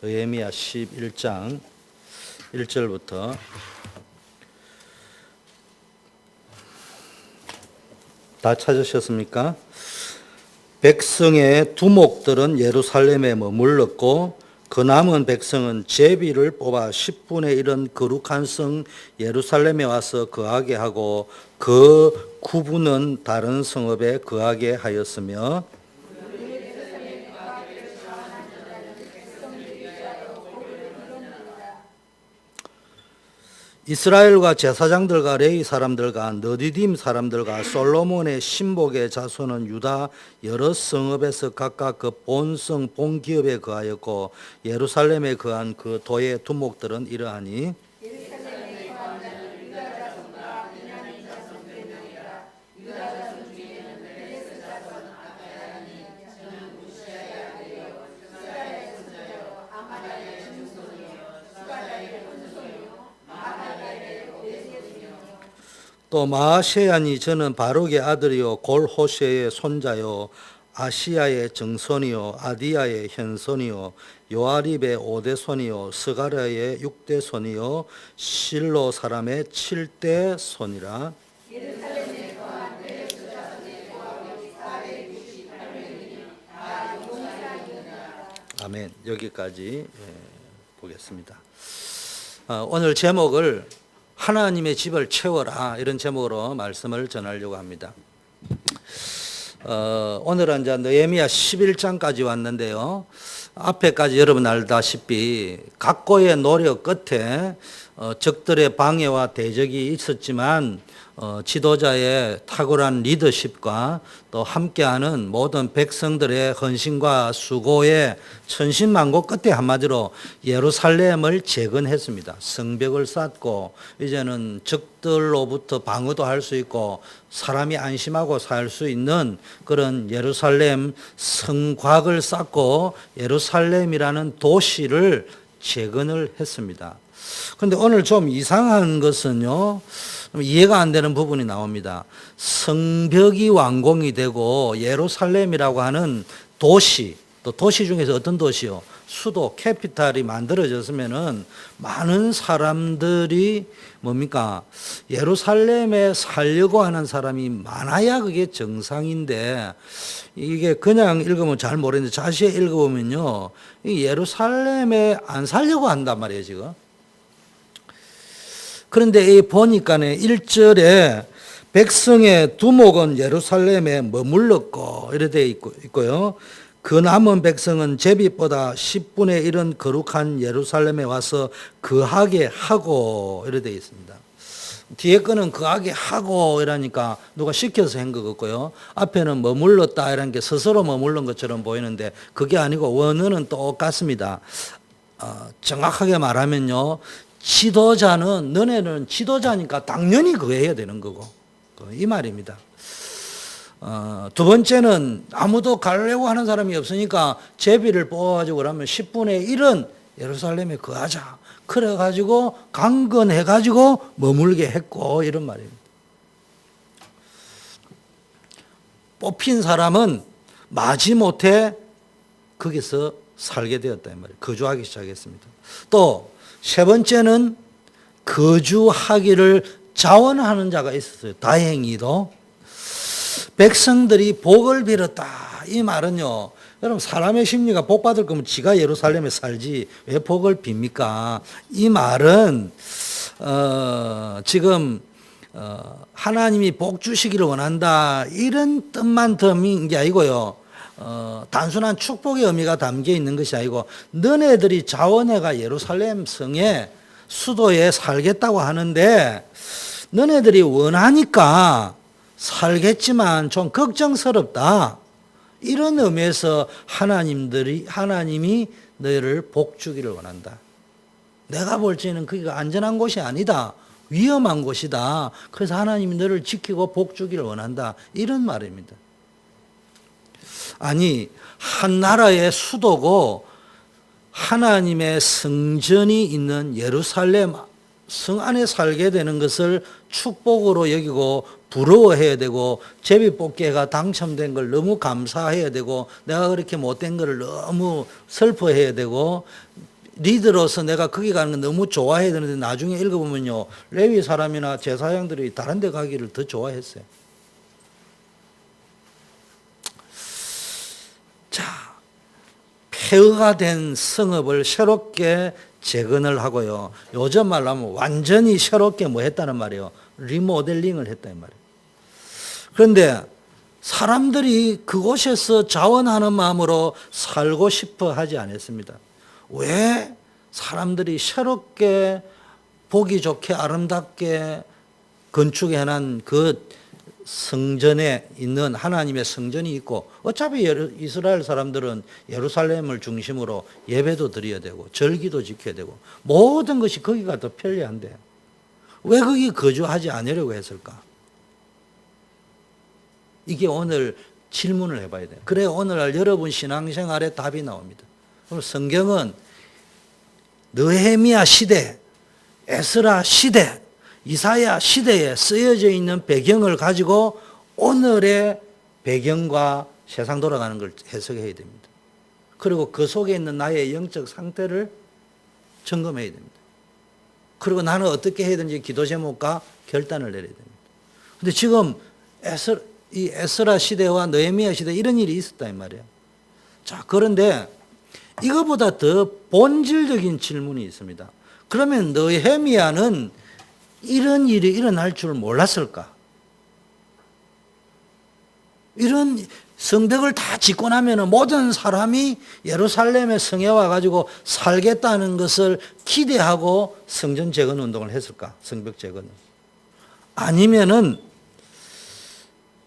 느헤미야 11장 1절부터 다 찾으셨습니까? 백성의 두목들은 예루살렘에 머물렀고 그 남은 백성은 제비를 뽑아 10분의 1은 거룩한 성 예루살렘에 와서 거하게 하고 그 9분은 다른 성읍에 거하게 하였으며 이스라엘과 제사장들과 레위 사람들과 너디딤 사람들과 솔로몬의 신복의 자손은 유다 여러 성읍에서 각각 그 본성 본기업에 거하였고 예루살렘에 거한 그 도의 두목들은 이러하니 또 마아세야니 저는 바룩의 아들이요 골호세의 손자요 아시야의 정손이요 아디야의 현손이요 요아립의 5대 손이요 스가랴의 6대 손이요 실로 사람의 7대 손이라. 아멘. 여기까지 보겠습니다. 오늘 제목을 하나님의 집을 채워라 이런 제목으로 말씀을 전하려고 합니다. 오늘은 이제 느헤미야 11장까지 왔는데요. 앞에까지 여러분 알다시피 각고의 노력 끝에 적들의 방해와 대적이 있었지만 지도자의 탁월한 리더십과 또 함께하는 모든 백성들의 헌신과 수고의 천신만고 끝에 한마디로 예루살렘을 재건했습니다. 성벽을 쌓고 이제는 적들로부터 방어도 할 수 있고 사람이 안심하고 살 수 있는 그런 예루살렘 성곽을 쌓고 예루살렘이라는 도시를 재건을 했습니다. 그런데 오늘 좀 이상한 것은요, 이해가 안 되는 부분이 나옵니다. 성벽이 완공이 되고 예루살렘이라고 하는 도시, 또 도시 중에서 어떤 도시요? 수도, 캐피탈이 만들어졌으면은 많은 사람들이 뭡니까? 예루살렘에 살려고 하는 사람이 많아야 그게 정상인데 이게 그냥 읽으면 잘 모르는데 자세히 읽어보면요, 이 예루살렘에 안 살려고 한단 말이에요, 지금. 그런데 이 보니까는 1절에 백성의 두목은 예루살렘에 머물렀고 이래 되어 있고요. 그 남은 백성은 제비보다 10분의 1은 거룩한 예루살렘에 와서 거하게 하고 이래 되어 있습니다. 뒤에 거는 거하게 하고 이러니까 누가 시켜서 한 것 같고요. 앞에는 머물렀다 이런 게 스스로 머물른 것처럼 보이는데 그게 아니고 원어는 똑같습니다. 정확하게 말하면요, 지도자는 너네는 지도자니까 당연히 그거 해야 되는 거고 이 말입니다. 두 번째는 아무도 가려고 하는 사람이 없으니까 제비를 뽑아가지고 그러면 10분의 1은 예루살렘에 거하자 그래가지고 강건해가지고 머물게 했고 이런 말입니다. 뽑힌 사람은 마지못해 거기서 살게 되었다 이 말이에요. 거주하기 시작했습니다. 또 세 번째는 거주하기를 자원하는 자가 있었어요. 다행히도 백성들이 복을 빌었다. 이 말은요, 여러분 사람의 심리가 복 받을 거면 지가 예루살렘에 살지 왜 복을 빕니까? 이 말은 지금 하나님이 복 주시기를 원한다 이런 뜻만 담긴 게 아니고요. 단순한 축복의 의미가 담겨 있는 것이 아니고 너네들이 자원해가 예루살렘 성의 수도에 살겠다고 하는데 너네들이 원하니까 살겠지만 좀 걱정스럽다. 이런 의미에서 하나님이 너희를 복 주기를 원한다. 내가 볼 때는 그게 안전한 곳이 아니다. 위험한 곳이다. 그래서 하나님이 너를 지키고 복 주기를 원한다. 이런 말입니다. 아니, 한 나라의 수도고 하나님의 성전이 있는 예루살렘 성 안에 살게 되는 것을 축복으로 여기고 부러워해야 되고 제비뽑기가 당첨된 걸 너무 감사해야 되고 내가 그렇게 못된 걸 너무 슬퍼해야 되고 리더로서 내가 거기 가는 건 너무 좋아해야 되는데 나중에 읽어보면요. 레위 사람이나 제사장들이 다른 데 가기를 더 좋아했어요. 자, 폐허가 된 성읍을 새롭게 재건을 하고요. 요즘 말로 하면 완전히 새롭게 뭐 했다는 말이에요. 리모델링을 했다는 말이에요. 그런데 사람들이 그곳에서 자원하는 마음으로 살고 싶어 하지 않았습니다. 왜 사람들이 새롭게 보기 좋게 아름답게 건축해놓은 그 성전에 있는 하나님의 성전이 있고 어차피 이스라엘 사람들은 예루살렘을 중심으로 예배도 드려야 되고 절기도 지켜야 되고 모든 것이 거기가 더 편리한데 왜 거기 거주하지 않으려고 했을까? 이게 오늘 질문을 해봐야 돼요. 그래 오늘날 여러분 신앙생활에 답이 나옵니다. 그럼 성경은 느헤미야 시대, 에스라 시대, 이사야 시대에 쓰여져 있는 배경을 가지고 오늘의 배경과 세상 돌아가는 걸 해석해야 됩니다. 그리고 그 속에 있는 나의 영적 상태를 점검해야 됩니다. 그리고 나는 어떻게 해야 되는지 기도 제목과 결단을 내려야 됩니다. 근데 지금 이 에스라 시대와 느헤미야 시대 이런 일이 있었다 이 말이에요. 자, 그런데 이거보다 더 본질적인 질문이 있습니다. 그러면 느헤미야는 이런 일이 일어날 줄 몰랐을까? 이런 성벽을 다 짓고 나면 모든 사람이 예루살렘의 성에 와가지고 살겠다는 것을 기대하고 성전 재건 운동을 했을까? 성벽 재건을. 아니면은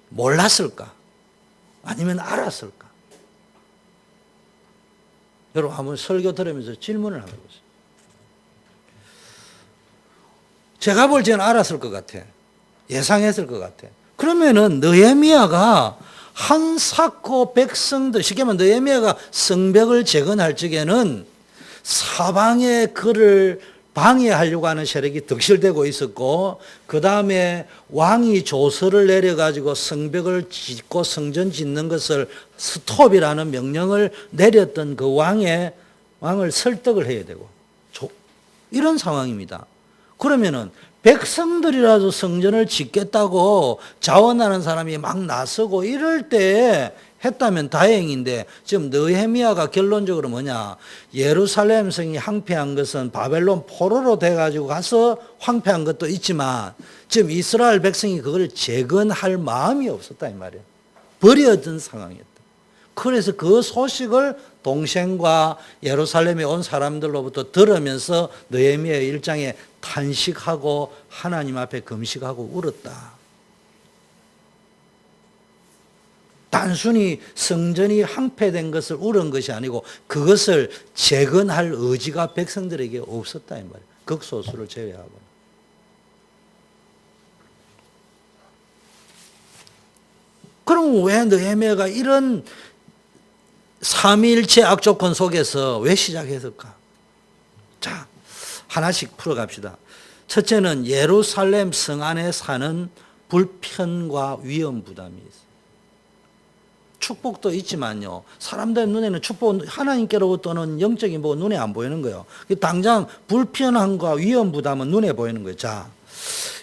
몰랐을까? 아니면 알았을까? 여러분 한번 설교 들으면서 질문을 한번 해보세요. 제가 볼 때는 알았을 것 같아. 예상했을 것 같아. 그러면은 느헤미야가 한사코 백성들, 쉽게 말하면 느헤미야가 성벽을 재건할 적에는 사방에 그를 방해하려고 하는 세력이 득실되고 있었고 그 다음에 왕이 조서를 내려가지고 성벽을 짓고 성전 짓는 것을 스톱이라는 명령을 내렸던 그 왕을 설득을 해야 되고 이런 상황입니다. 그러면은 백성들이라도 성전을 짓겠다고 자원하는 사람이 막 나서고 이럴 때 했다면 다행인데 지금 느헤미야가 결론적으로 뭐냐, 예루살렘 성이 황폐한 것은 바벨론 포로로 돼가지고 가서 황폐한 것도 있지만 지금 이스라엘 백성이 그걸 재건할 마음이 없었다 이 말이에요. 버려진 상황이었다. 그래서 그 소식을 동생과 예루살렘에 온 사람들로부터 들으면서 느헤미야의 일장에 탄식하고 하나님 앞에 금식하고 울었다. 단순히 성전이 황폐된 것을 울은 것이 아니고 그것을 재건할 의지가 백성들에게 없었다 이 말이에요. 극소수를 제외하고. 그럼 왜 느헤미야가 이런 삼위일체 악조건 속에서 왜 시작했을까? 자, 하나씩 풀어갑시다. 첫째는 예루살렘 성 안에 사는 불편과 위험 부담이 있어요. 축복도 있지만요, 사람들 눈에는 축복, 하나님께로부터는 영적인 뭐 눈에 안 보이는 거예요. 당장 불편함과 위험 부담은 눈에 보이는 거예요. 자,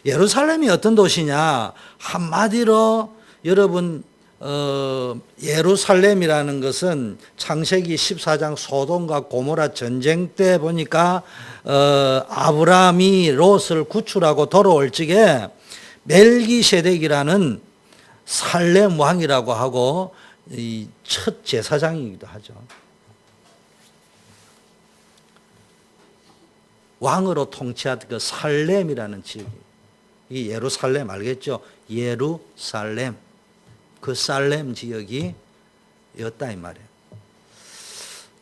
예루살렘이 어떤 도시냐? 한마디로 여러분 예루살렘이라는 것은 창세기 14장 소돔과 고모라 전쟁 때 보니까 아브라함이 롯을 구출하고 돌아올 적에 멜기세덱이라는 살렘 왕이라고 하고 이 첫 제사장이기도 하죠. 왕으로 통치하던 그 살렘이라는 지역이, 이 예루살렘 알겠죠? 예루살렘, 그 살렘 지역이 였다 이 말이에요.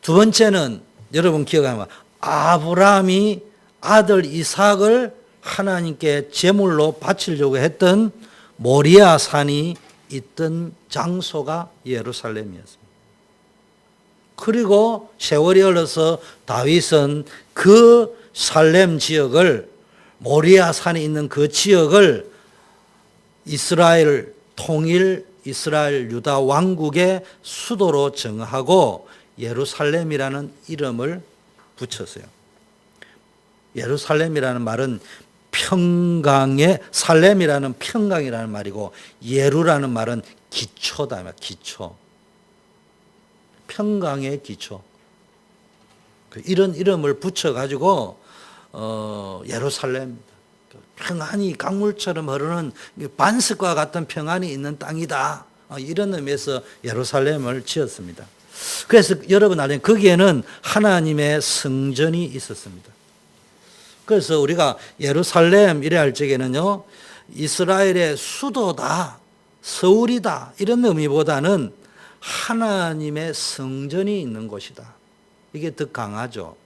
두 번째는 여러분 기억하면 아브라함이 아들 이삭을 하나님께 제물로 바치려고 했던 모리아 산이 있던 장소가 예루살렘이었습니다. 그리고 세월이 흘러서 다윗은 그 살렘 지역을, 모리아 산이 있는 그 지역을 이스라엘 통일 이스라엘 유다 왕국의 수도로 정하고 예루살렘이라는 이름을 붙였어요. 예루살렘이라는 말은 평강의, 살렘이라는 평강이라는 말이고 예루라는 말은 기초다. 기초. 평강의 기초. 이런 이름을 붙여가지고 예루살렘, 평안이 강물처럼 흐르는 반석과 같은 평안이 있는 땅이다. 이런 의미에서 예루살렘을 지었습니다. 그래서 여러분 알죠? 거기에는 하나님의 성전이 있었습니다. 그래서 우리가 예루살렘 이래 할 적에는요, 이스라엘의 수도다, 서울이다 이런 의미보다는 하나님의 성전이 있는 곳이다. 이게 더 강하죠.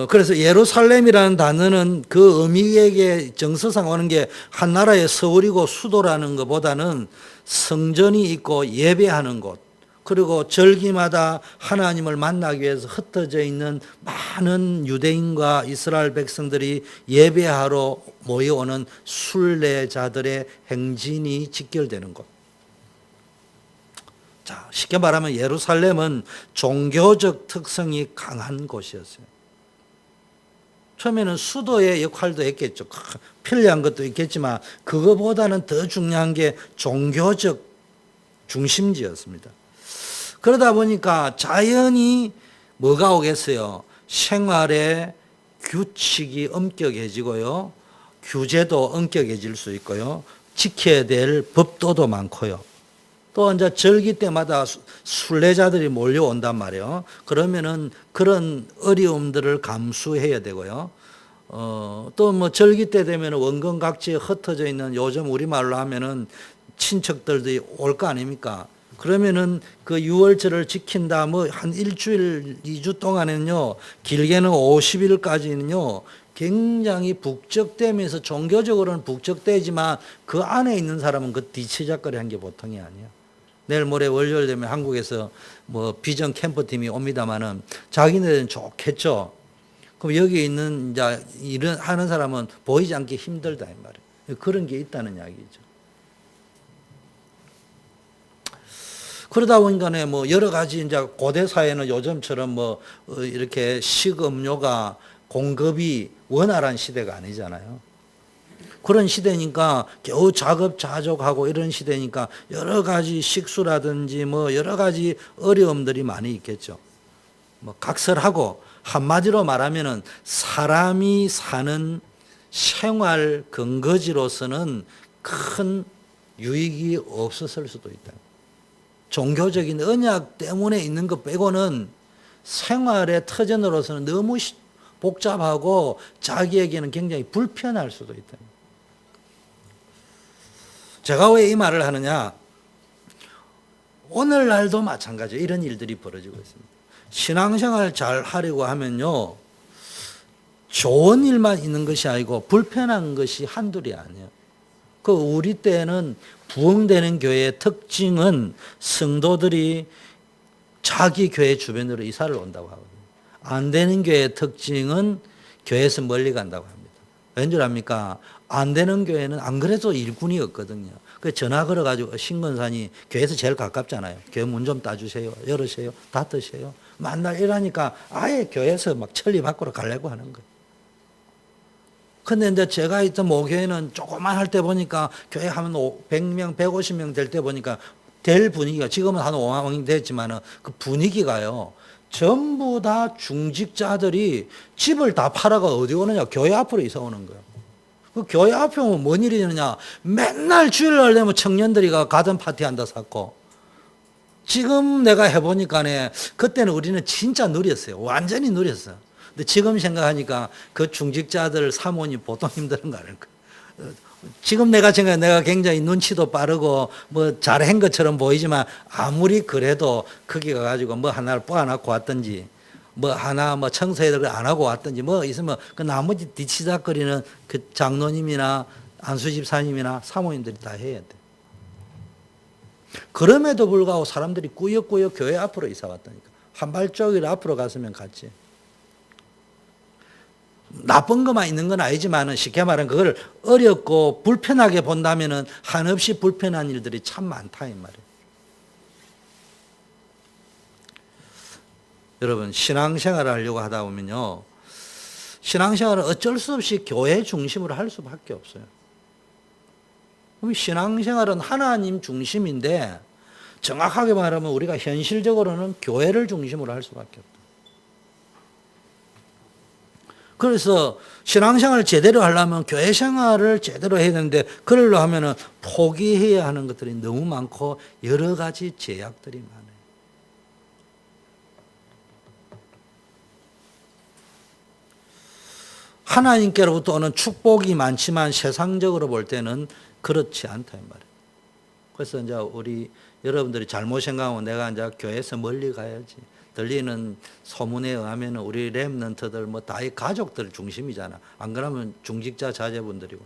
그래서 예루살렘이라는 단어는 그 의미에게 정서상 오는 게 한 나라의 서울이고 수도라는 것보다는 성전이 있고 예배하는 곳, 그리고 절기마다 하나님을 만나기 위해서 흩어져 있는 많은 유대인과 이스라엘 백성들이 예배하러 모여오는 순례자들의 행진이 직결되는 곳. 자, 쉽게 말하면 예루살렘은 종교적 특성이 강한 곳이었어요. 처음에는 수도의 역할도 했겠죠. 편리한 것도 있겠지만 그거보다는 더 중요한 게 종교적 중심지였습니다. 그러다 보니까 자연히 뭐가 오겠어요? 생활의 규칙이 엄격해지고요. 규제도 엄격해질 수 있고요. 지켜야 될 법도도 많고요. 또 이제 절기 때마다 순례자들이 몰려온단 말이에요. 그러면은 그런 어려움들을 감수해야 되고요. 또 뭐 절기 때 되면 원근각지에 흩어져 있는, 요즘 우리말로 하면은 친척들도 올 거 아닙니까? 그러면은 그 유월절을 지킨다, 뭐 한 일주일, 2주 동안에는요, 길게는 50일까지는요, 굉장히 북적대면서 종교적으로는 북적대지만 그 안에 있는 사람은 그 뒤치작거리 한 게 보통이 아니에요. 내일 모레 월요일 되면 한국에서 뭐 비전 캠프팀이 옵니다마는 자기네들은 좋겠죠. 그럼 여기 있는 이제 일을 하는 사람은 보이지 않기 힘들다 이 말이에요. 그런 게 있다는 이야기죠. 그러다 보니까 뭐 여러 가지 이제 고대 사회는 요즘처럼 뭐 이렇게 식음료가 공급이 원활한 시대가 아니잖아요. 그런 시대니까 겨우 자급자족하고 이런 시대니까 여러 가지 식수라든지 뭐 여러 가지 어려움들이 많이 있겠죠. 뭐 각설하고 한마디로 말하면은 사람이 사는 생활 근거지로서는 큰 유익이 없었을 수도 있다. 종교적인 언약 때문에 있는 것 빼고는 생활의 터전으로서는 너무 복잡하고 자기에게는 굉장히 불편할 수도 있다. 제가 왜 이 말을 하느냐? 오늘날도 마찬가지예요. 이런 일들이 벌어지고 있습니다. 신앙생활 잘 하려고 하면요, 좋은 일만 있는 것이 아니고 불편한 것이 한둘이 아니에요. 그 우리 때는 부흥되는 교회의 특징은 성도들이 자기 교회 주변으로 이사를 온다고 하거든요. 안 되는 교회의 특징은 교회에서 멀리 간다고 합니다. 왠 줄 압니까? 안 되는 교회는 안 그래도 일꾼이 없거든요. 그 전화 걸어가지고 신건산이 교회에서 제일 가깝잖아요. 교회 문 좀 따주세요. 열으세요. 닫으세요. 만날 이러니까 아예 교회에서 막 천리 밖으로 가려고 하는 거예요. 근데 이제 제가 있던 모교회는 조그만 할 때 보니까 교회 하면 100명, 150명 될 때 보니까 될 분위기가, 지금은 한 5만 명이 됐지만은 그 분위기가요, 전부 다 중직자들이 집을 다 팔아가 어디 오느냐? 교회 앞으로 이사 오는 거예요. 그 교회 앞에 오면 뭔 일이 되느냐? 맨날 주일날 되면 청년들이 가든 파티 한다 샀고, 지금 내가 해보니까네, 그때는 우리는 진짜 누렸어요. 완전히 누렸어요. 근데 지금 생각하니까 그 중직자들 사모님 보통 힘든 거 아닐까. 지금 내가 생각해, 내가 굉장히 눈치도 빠르고 뭐 잘한 것처럼 보이지만 아무리 그래도 거기 가가지고 뭐 하나를 뽑아놓고 왔든지 뭐 하나 뭐 청소회를 안 하고 왔든지 뭐 있으면 그 나머지 뒤치작거리는 그 장로님이나 안수집사님이나 사모님들이 다 해야 돼. 그럼에도 불구하고 사람들이 꾸역꾸역 교회 앞으로 이사 왔다니까. 한 발짝이라도 앞으로 갔으면 갔지. 나쁜 것만 있는 건 아니지만 쉽게 말하면 그걸 어렵고 불편하게 본다면 한없이 불편한 일들이 참 많다 이 말이에요. 여러분 신앙생활을 하려고 하다 보면요, 신앙생활은 어쩔 수 없이 교회 중심으로 할 수밖에 없어요. 그럼 신앙생활은 하나님 중심인데 정확하게 말하면 우리가 현실적으로는 교회를 중심으로 할 수밖에 없다. 그래서 신앙생활을 제대로 하려면 교회 생활을 제대로 해야 되는데, 그러려 하면은 포기해야 하는 것들이 너무 많고 여러 가지 제약들이 많아요. 하나님께로부터 오는 축복이 많지만 세상적으로 볼 때는 그렇지 않다 이 말이에요. 그래서 이제 우리 여러분들이 잘못 생각하면 내가 이제 교회에서 멀리 가야지. 들리는 소문에 의하면 우리 렘넌트들 뭐 다 이 가족들 중심이잖아. 안 그러면 중직자 자제분들이고.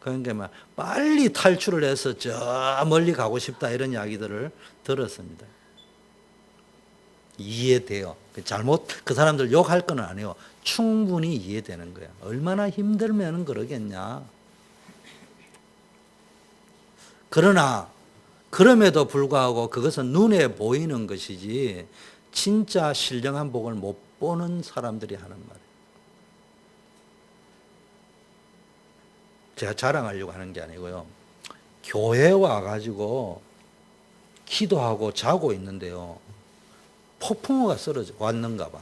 그러니까 막 빨리 탈출을 해서 저 멀리 가고 싶다 이런 이야기들을 들었습니다. 이해돼요. 잘못 그 사람들 욕할 건 아니에요. 충분히 이해되는 거야. 얼마나 힘들면 그러겠냐. 그러나 그럼에도 불구하고 그것은 눈에 보이는 것이지 진짜 신령한 복을 못 보는 사람들이 하는 말이에요. 제가 자랑하려고 하는 게 아니고요. 교회 와가지고 기도하고 자고 있는데요, 폭풍우가 쓰러져 왔는가 봐.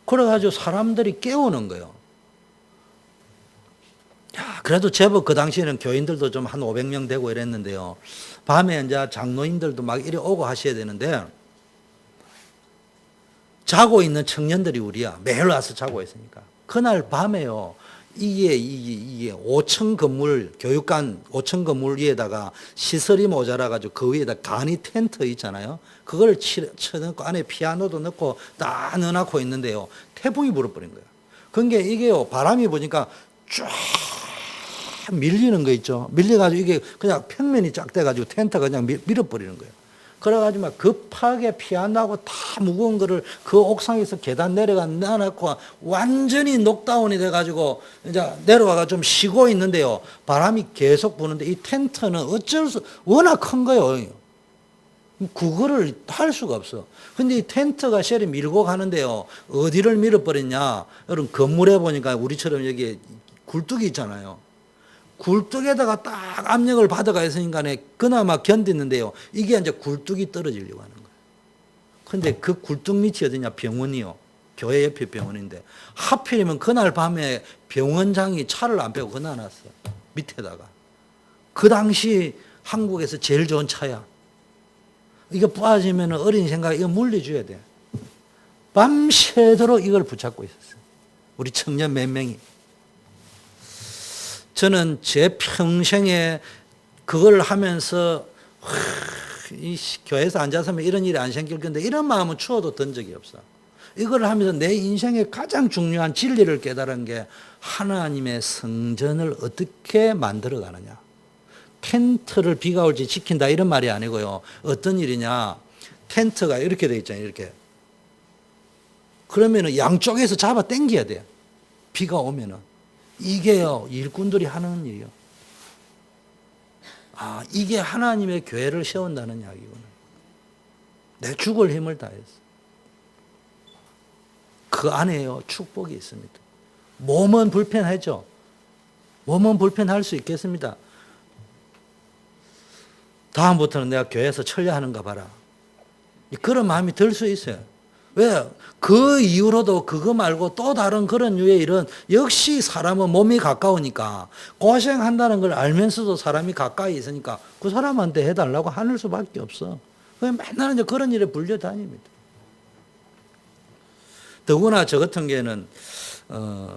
그래가지고 사람들이 깨우는 거예요. 야, 그래도 제법 그 당시에는 교인들도 좀 한 500명 되고 이랬는데요. 밤에 이제 장로인들도 막 이리 오고 하셔야 되는데, 자고 있는 청년들이 우리야. 매일 와서 자고 있으니까. 그날 밤에요. 이게 5층 건물, 교육관 5층 건물 위에다가 시설이 모자라가지고 그 위에다 간이 텐트 있잖아요. 그걸 쳐넣고 안에 피아노도 넣고 딱 넣어놓고 있는데요. 태풍이 불어버린 거예요. 그러니까 이게요, 바람이 부니까 쫙 밀리는 거 있죠. 밀려가지고 이게 그냥 평면이 쫙 돼가지고 텐트가 그냥 밀어버리는 거예요. 그래가지고 막 급하게 피아노하고 다 무거운 거를 그 옥상에서 계단 내려가 놔놓고 완전히 녹다운이 돼가지고 이제 내려와가 좀 쉬고 있는데요. 바람이 계속 부는데 이 텐트는 어쩔 수, 워낙 큰 거예요. 그거를 할 수가 없어. 근데 이 텐트가 쉘이 밀고 가는데요. 어디를 밀어버렸냐. 여러분 건물에 보니까 우리처럼 여기 굴뚝이 있잖아요. 굴뚝에다가 딱 압력을 받아가 있으니까 그나마 견디는데요. 이게 이제 굴뚝이 떨어지려고 하는 거예요. 근데 그 굴뚝 밑이 어디냐? 병원이요. 교회 옆에 병원인데 하필이면 그날 밤에 병원장이 차를 안 빼고 그나놨어. 밑에다가. 그 당시 한국에서 제일 좋은 차야. 이거 빠지면 어린 생각에 이거 물려줘야 돼. 밤새도록 이걸 붙잡고 있었어요. 우리 청년 몇 명이. 저는 제 평생에 그걸 하면서 이 교회에서 앉아서면 이런 일이 안 생길 건데 이런 마음은 추워도 든 적이 없어. 이걸 하면서 내 인생의 가장 중요한 진리를 깨달은 게 하나님의 성전을 어떻게 만들어 가느냐. 텐트를 비가 올지 지킨다 이런 말이 아니고요. 어떤 일이냐. 텐트가 이렇게 돼 있잖아요. 이렇게. 그러면은 양쪽에서 잡아 당겨야 돼요. 비가 오면은. 이게요, 일꾼들이 하는 일이요. 아, 이게 하나님의 교회를 세운다는 이야기구나. 내 죽을 힘을 다했어. 그 안에요, 축복이 있습니다. 몸은 불편하죠. 몸은 불편할 수 있겠습니다. 다음부터는 내가 교회에서 천리하는가 봐라. 그런 마음이 들 수 있어요. 왜? 그 이후로도 그거 말고 또 다른 그런 류의 일은 역시 사람은 몸이 가까우니까 고생한다는 걸 알면서도 사람이 가까이 있으니까 그 사람한테 해달라고 하는 수밖에 없어. 맨날 이제 그런 일에 불려다닙니다. 더구나 저 같은 경우에는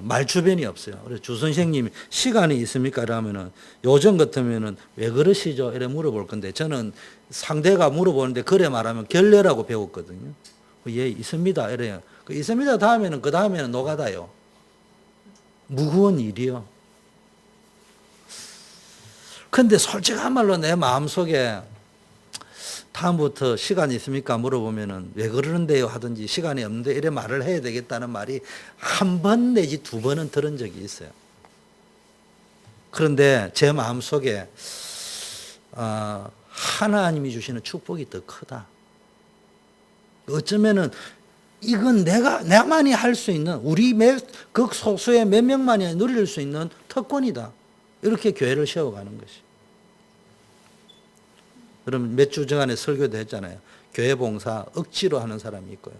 말주변이 없어요. 그래서 주 선생님이 시간이 있습니까? 라면은 요즘 같으면은 왜 그러시죠? 이래 물어볼 건데 저는 상대가 물어보는데 그래 말하면 결례라고 배웠거든요. 예, 있습니다. 이래요. 그 있습니다. 다음에는 그 다음에는 노가다요. 무거운 일이요. 근데 솔직한 말로 내 마음속에 다음부터 시간 있습니까? 물어보면은 왜 그러는데요? 하든지 시간이 없는데 이래 말을 해야 되겠다는 말이 한 번 내지 두 번은 들은 적이 있어요. 그런데 제 마음속에 하나님이 주시는 축복이 더 크다. 어쩌면은 이건 내만이 할 수 있는, 우리 극소수의 몇 명만이 누릴 수 있는 특권이다. 이렇게 교회를 세워가는 것이. 여러분 몇 주 전에 설교도 했잖아요. 교회 봉사 억지로 하는 사람이 있고요.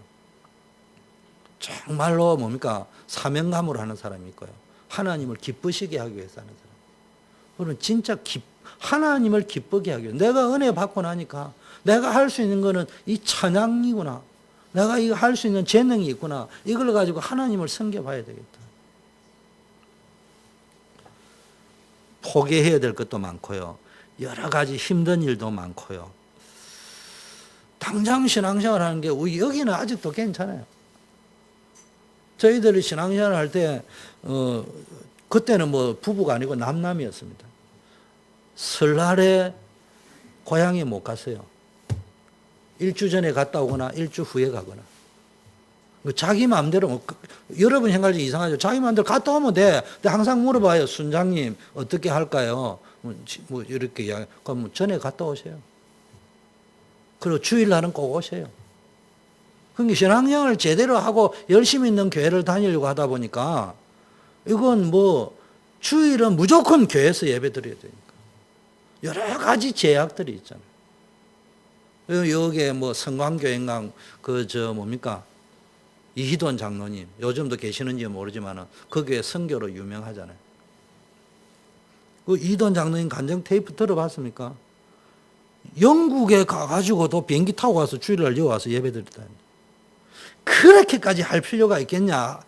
정말로 뭡니까? 사명감으로 하는 사람이 있고요. 하나님을 기쁘시게 하기 위해서 하는 사람. 그러면 진짜 하나님을 기쁘게 하기 위해 내가 은혜 받고 나니까 내가 할 수 있는 거는 이 찬양이구나. 내가 이거 할 수 있는 재능이 있구나. 이걸 가지고 하나님을 섬겨봐야 되겠다. 포기해야 될 것도 많고요. 여러 가지 힘든 일도 많고요. 당장 신앙생활 하는 게 여기는 아직도 괜찮아요. 저희들이 신앙생활 할 때 그때는 뭐 부부가 아니고 남남이었습니다. 설날에 고향에 못 갔어요. 일주 전에 갔다 오거나 일주 후에 가거나. 자기 마음대로, 여러분 생각이 이상하죠. 자기 마음대로 갔다 오면 돼. 근데 항상 물어봐요. 순장님 어떻게 할까요? 뭐 이렇게 이야기. 그럼 전에 갔다 오세요. 그리고 주일날은 꼭 오세요. 그러니까 신앙생활을 제대로 하고 열심히 있는 교회를 다니려고 하다 보니까 이건 뭐 주일은 무조건 교회에서 예배 드려야 되니까. 여러 가지 제약들이 있잖아요. 여기에 뭐 성광교회강 뭡니까? 이희돈 장로님, 요즘도 계시는지 모르지만 그 교회 선교로 유명하잖아요. 그 이희돈 장로님 간증 테이프 들어봤습니까? 영국에 가가지고도 비행기 타고 가서 주일날 여기 와서 예배 드렸다. 그렇게까지 할 필요가 있겠냐?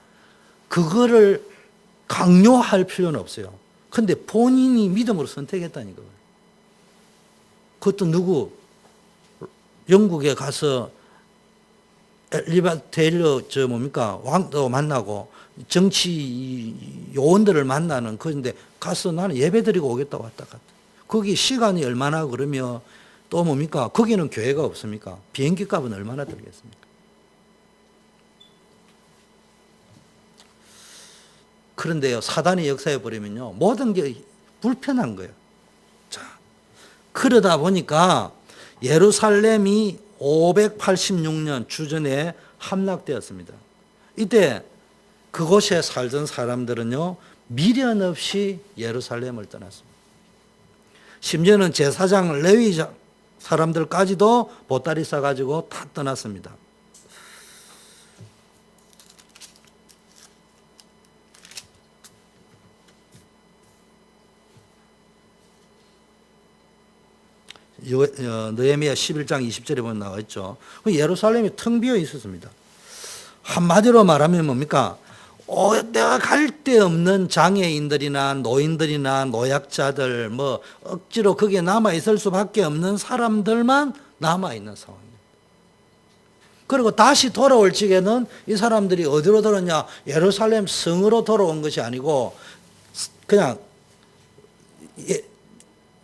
그거를 강요할 필요는 없어요. 근데 본인이 믿음으로 선택했다니까. 그것도 누구? 영국에 가서 엘리바 테일러 왕도 만나고 정치 요원들을 만나는 그런데 가서 나는 예배드리고 오겠다고 왔다 갔다. 거기 시간이 얼마나 그러면 또 뭡니까? 거기는 교회가 없습니까? 비행기 값은 얼마나 들겠습니까? 그런데요, 사단이 역사해 버리면요, 모든 게 불편한 거예요. 자, 그러다 보니까 예루살렘이 586년 주전에 함락되었습니다. 이때 그곳에 살던 사람들은요, 미련 없이 예루살렘을 떠났습니다. 심지어는 제사장 레위 사람들까지도 보따리 싸가지고 다 떠났습니다. 느헤미야 11장 20절에 보면 나와 있죠. 예루살렘이 텅 비어 있었습니다. 한마디로 말하면 뭡니까? 내가 갈 데 없는 장애인들이나 노인들이나 노약자들, 뭐 억지로 거기에 남아 있을 수밖에 없는 사람들만 남아 있는 상황입니다. 그리고 다시 돌아올 적에는 이 사람들이 어디로 돌아오냐? 예루살렘 성으로 돌아온 것이 아니고 그냥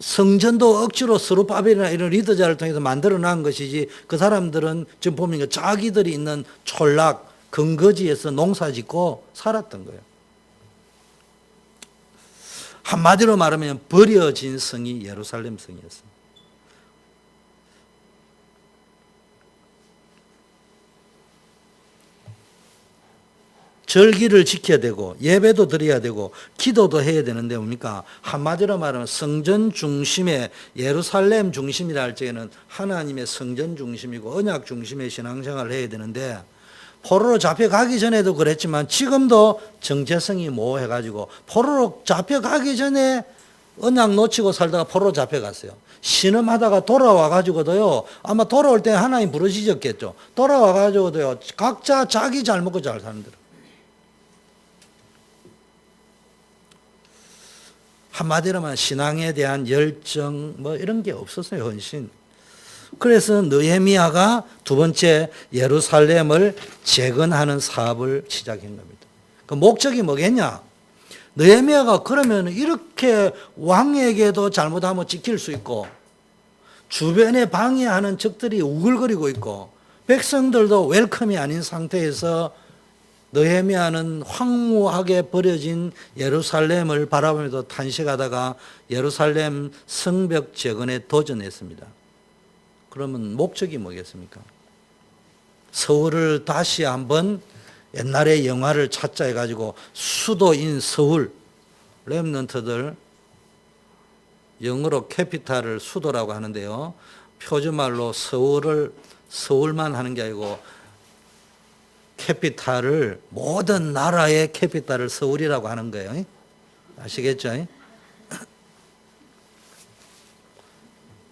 성전도 억지로 스룹바벨이나 이런 리더자를 통해서 만들어 놓은 것이지, 그 사람들은 지금 보면 자기들이 있는 촌락, 근거지에서 농사 짓고 살았던 거예요. 한마디로 말하면 버려진 성이 예루살렘 성이었습니다. 절기를 지켜야 되고 예배도 드려야 되고 기도도 해야 되는데 뭡니까? 한마디로 말하면 성전 중심의, 예루살렘 중심이라 할 적에는 하나님의 성전 중심이고 언약 중심의 신앙생활을 해야 되는데, 포로로 잡혀가기 전에도 그랬지만 지금도 정체성이 모호해가지고 포로로 잡혀가기 전에 언약 놓치고 살다가 포로로 잡혀갔어요. 신음하다가 돌아와가지고도요, 아마 돌아올 때 하나님 부르시셨겠죠. 돌아와가지고도요, 각자 자기 잘 먹고 잘 사는 대로. 한마디로 말하면 신앙에 대한 열정 뭐 이런 게 없었어요. 헌신. 그래서 느헤미야가 두 번째 예루살렘을 재건하는 사업을 시작한 겁니다. 그 목적이 뭐겠냐? 느헤미야가 그러면 이렇게 왕에게도 잘못하면 지킬 수 있고 주변에 방해하는 적들이 우글거리고 있고 백성들도 웰컴이 아닌 상태에서 느헤미야는 황무하게 버려진 예루살렘을 바라보면서 탄식하다가 예루살렘 성벽 재건에 도전했습니다. 그러면 목적이 뭐겠습니까? 서울을 다시 한번 옛날에 영화를 찾자 해가지고 수도인 서울, 렘넌트들 영어로 캐피탈을 수도라고 하는데요. 표준말로 서울만 하는 게 아니고 캐피탈을, 모든 나라의 캐피탈을 서울이라고 하는 거예요. 아시겠죠?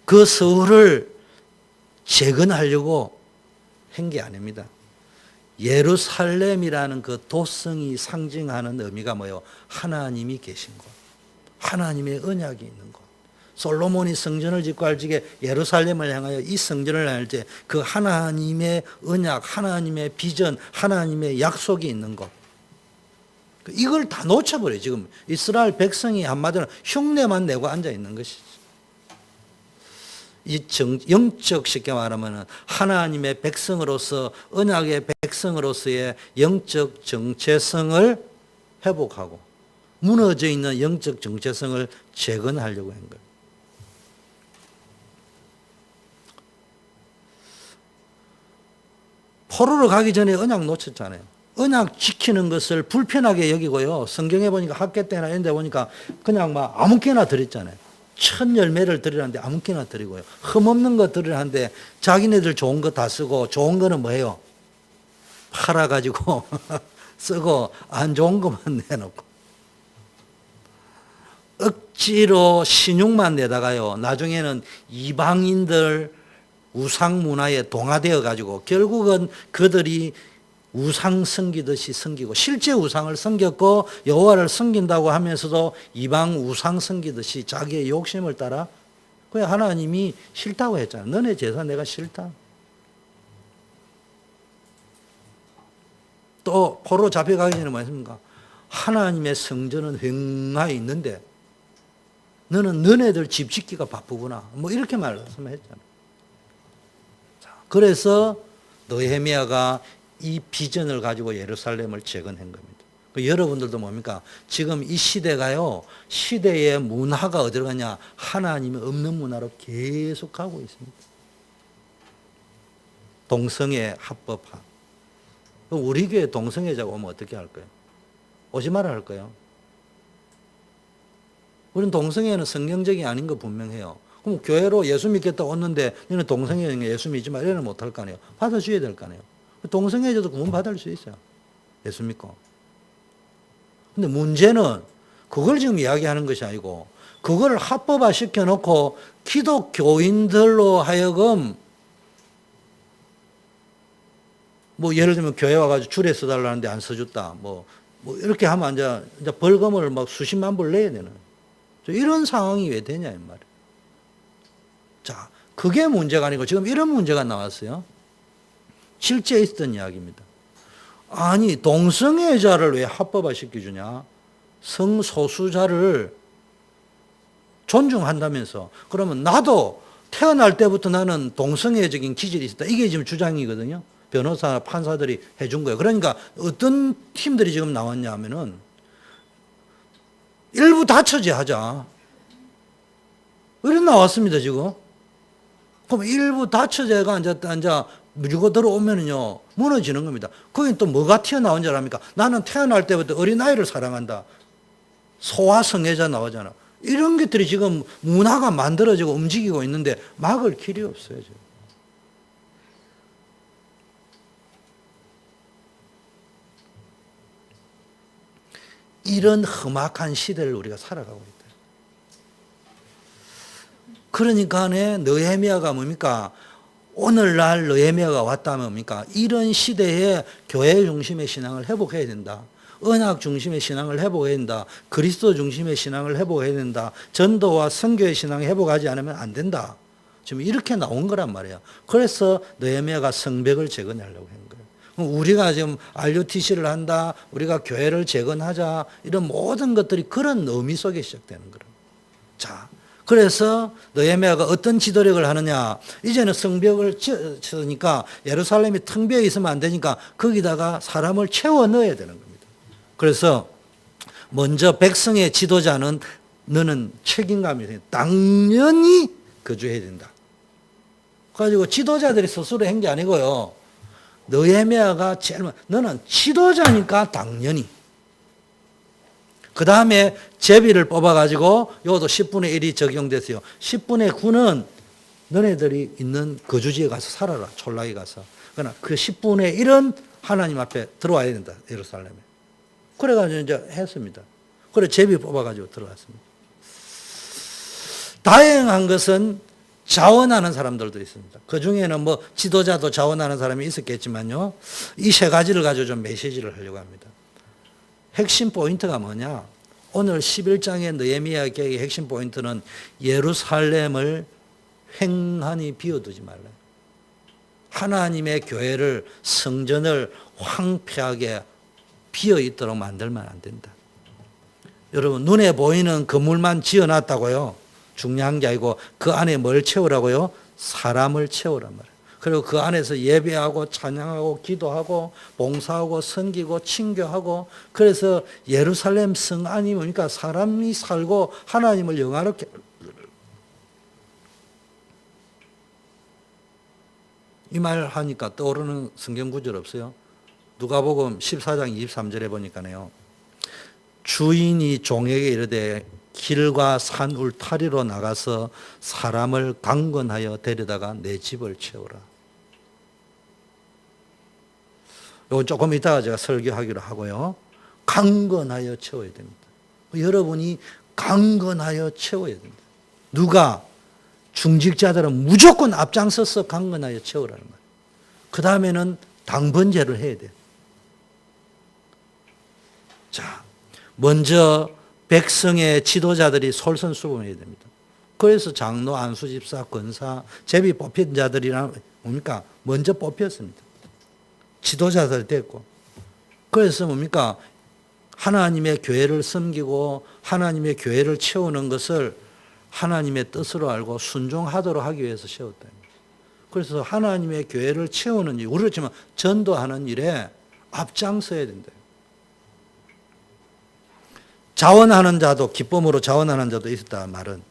그 서울을 재건하려고 한 게 아닙니다. 예루살렘이라는 그 도성이 상징하는 의미가 뭐예요? 하나님이 계신 곳, 하나님의 언약이 있는 곳. 솔로몬이 성전을 짓고 할 적에 예루살렘을 향하여 이 성전을 할 때 그 하나님의 언약, 하나님의 비전, 하나님의 약속이 있는 것. 이걸 다 놓쳐버려요. 지금 이스라엘 백성이 한마디로 흉내만 내고 앉아 있는 것이죠. 이 영적, 쉽게 말하면 하나님의 백성으로서, 언약의 백성으로서의 영적 정체성을 회복하고 무너져 있는 영적 정체성을 재건하려고 한 거예요. 포로로 가기 전에 언약 놓쳤잖아요. 언약 지키는 것을 불편하게 여기고요. 성경에 보니까 학계 때나 이런 데 보니까 그냥 막 아무렇게나 드렸잖아요. 천 열매를 드리라는데 아무렇게나 드리고요. 흠없는 거 드리라는데 자기네들 좋은 거 다 쓰고, 좋은 거는 뭐예요? 팔아가지고 쓰고 안 좋은 것만 내놓고 억지로 신용만 내다가요. 나중에는 이방인들 우상 문화에 동화되어 가지고 결국은 그들이 우상 섬기듯이 섬기고, 실제 우상을 섬겼고 여호와를 섬긴다고 하면서도 이방 우상 섬기듯이 자기의 욕심을 따라, 그래 하나님이 싫다고 했잖아. 너네 제사 내가 싫다. 또 포로 잡혀가기 전에 뭐 했습니까? 하나님의 성전은 횡하에 있는데 너는 너네들 집 짓기가 바쁘구나. 뭐 이렇게 말씀했잖아. 그래서 느헤미야가 이 비전을 가지고 예루살렘을 재건한 겁니다. 여러분들도 뭡니까? 지금 이 시대가요, 시대의 문화가 어디로 가냐? 하나님이 없는 문화로 계속 가고 있습니다. 동성애 합법화. 우리 교회 동성애자가 오면 어떻게 할까요? 오지 말아 할까요? 우리는 동성애는 성경적이 아닌 거 분명해요. 그럼 교회로 예수 믿겠다 왔는데 너는 동성애 예수 믿지 마 이래는 못할 거 아니에요. 받아줘야 될 거 아니에요. 동성애자도 구원 받을 수 있어요. 예수 믿고. 근데 문제는 그걸 지금 이야기하는 것이 아니고, 그걸 합법화 시켜놓고 기독교인들로 하여금 뭐 예를 들면 교회 와가지고 줄에 써달라는데 안 써줬다. 뭐 이렇게 하면 이제 벌금을 막 수십만 불 내야 되는. 이런 상황이 왜 되냐, 이 말이에요. 자, 그게 문제가 아니고 지금 이런 문제가 나왔어요. 실제 있었던 이야기입니다. 아니, 동성애자를 왜 합법화 시켜주냐? 성소수자를 존중한다면서. 그러면 나도 태어날 때부터 나는 동성애적인 기질이 있었다. 이게 지금 주장이거든요. 변호사, 판사들이 해준 거예요. 그러니까 어떤 팀들이 지금 나왔냐 하면은 일부 다처제 하자. 이런 나왔습니다, 지금. 그럼 일부 다처제가 이제 밀고 들어오면은요, 무너지는 겁니다. 거긴 또 뭐가 튀어나온 줄 압니까? 나는 태어날 때부터 어린아이를 사랑한다. 소아성애자 나오잖아. 이런 것들이 지금 문화가 만들어지고 움직이고 있는데 막을 길이 없어요, 지금. 이런 험악한 시대를 우리가 살아가고 있다. 그러니까 느헤미야가 뭡니까? 오늘날 느헤미야가 왔다면 뭡니까? 이런 시대에 교회 중심의 신앙을 회복해야 된다. 언약 중심의 신앙을 회복해야 된다. 그리스도 중심의 신앙을 회복해야 된다. 전도와 선교의 신앙을 회복하지 않으면 안 된다. 지금 이렇게 나온 거란 말이에요. 그래서 느헤미야가 성벽을 재건하려고 한 거예요. 우리가 지금 RUTC를 한다, 우리가 교회를 재건하자, 이런 모든 것들이 그런 의미 속에 시작되는 거예요. 자, 그래서 느헤미야가 어떤 지도력을 하느냐? 이제는 성벽을 지으니까 예루살렘이 텅 비어 있으면 안 되니까 거기다가 사람을 채워 넣어야 되는 겁니다. 그래서 먼저 백성의 지도자는 너는 책임감이 있어요. 당연히 거주해야 된다. 그래가지고 지도자들이 스스로 한 게 아니고요. 느헤미야가 너는 지도자니까 당연히. 그 다음에 제비를 뽑아가지고 이것도 10분의 1이 적용됐어요. 10분의 9는 너네들이 있는 거주지에 가서 살아라. 촌락에 가서. 그러나 그 10분의 1은 하나님 앞에 들어와야 된다. 예루살렘에. 그래가지고 이제 했습니다. 그래 제비 뽑아가지고 들어갔습니다. 다행한 것은 자원하는 사람들도 있습니다. 그 중에는 뭐 지도자도 자원하는 사람이 있었겠지만요. 이 세 가지를 가지고 좀 메시지를 하려고 합니다. 핵심 포인트가 뭐냐? 오늘 11장의 느헤미야 계획의 핵심 포인트는 예루살렘을 횡하니 비워두지 말라. 하나님의 교회를, 성전을 황폐하게 비어 있도록 만들면 안 된다. 여러분, 눈에 보이는 건물만 지어놨다고요? 중요한 게 아니고 그 안에 뭘 채우라고요? 사람을 채우란 말이에요. 그리고 그 안에서 예배하고 찬양하고 기도하고 봉사하고 섬기고 친교하고, 그래서 예루살렘 성 안이 뭡니까? 사람이 살고 하나님을 영화롭게. 이 말 하니까 떠오르는 성경 구절 없어요? 누가복음 14장 23절에 보니까요. 주인이 종에게 이르되 길과 산 울타리로 나가서 사람을 강건하여 데려다가 내 집을 채우라. 이건 조금 이따가 제가 설교하기로 하고요. 강건하여 채워야 됩니다. 여러분이 강건하여 채워야 됩니다. 누가? 중직자들은 무조건 앞장서서 강건하여 채우라는 거예요. 그 다음에는 당번제를 해야 돼요. 자, 먼저 백성의 지도자들이 솔선수범해야 됩니다. 그래서 장로, 안수집사, 권사, 제비 뽑힌 자들이란 뭡니까? 먼저 뽑혔습니다. 지도자들 됐고. 그래서 뭡니까? 하나님의 교회를 섬기고 하나님의 교회를 채우는 것을 하나님의 뜻으로 알고 순종하도록 하기 위해서 세웠다. 그래서 하나님의 교회를 채우는 일, 우리로 치면 전도하는 일에 앞장서야 된다. 자원하는 자도, 기쁨으로 자원하는 자도 있었다 말은,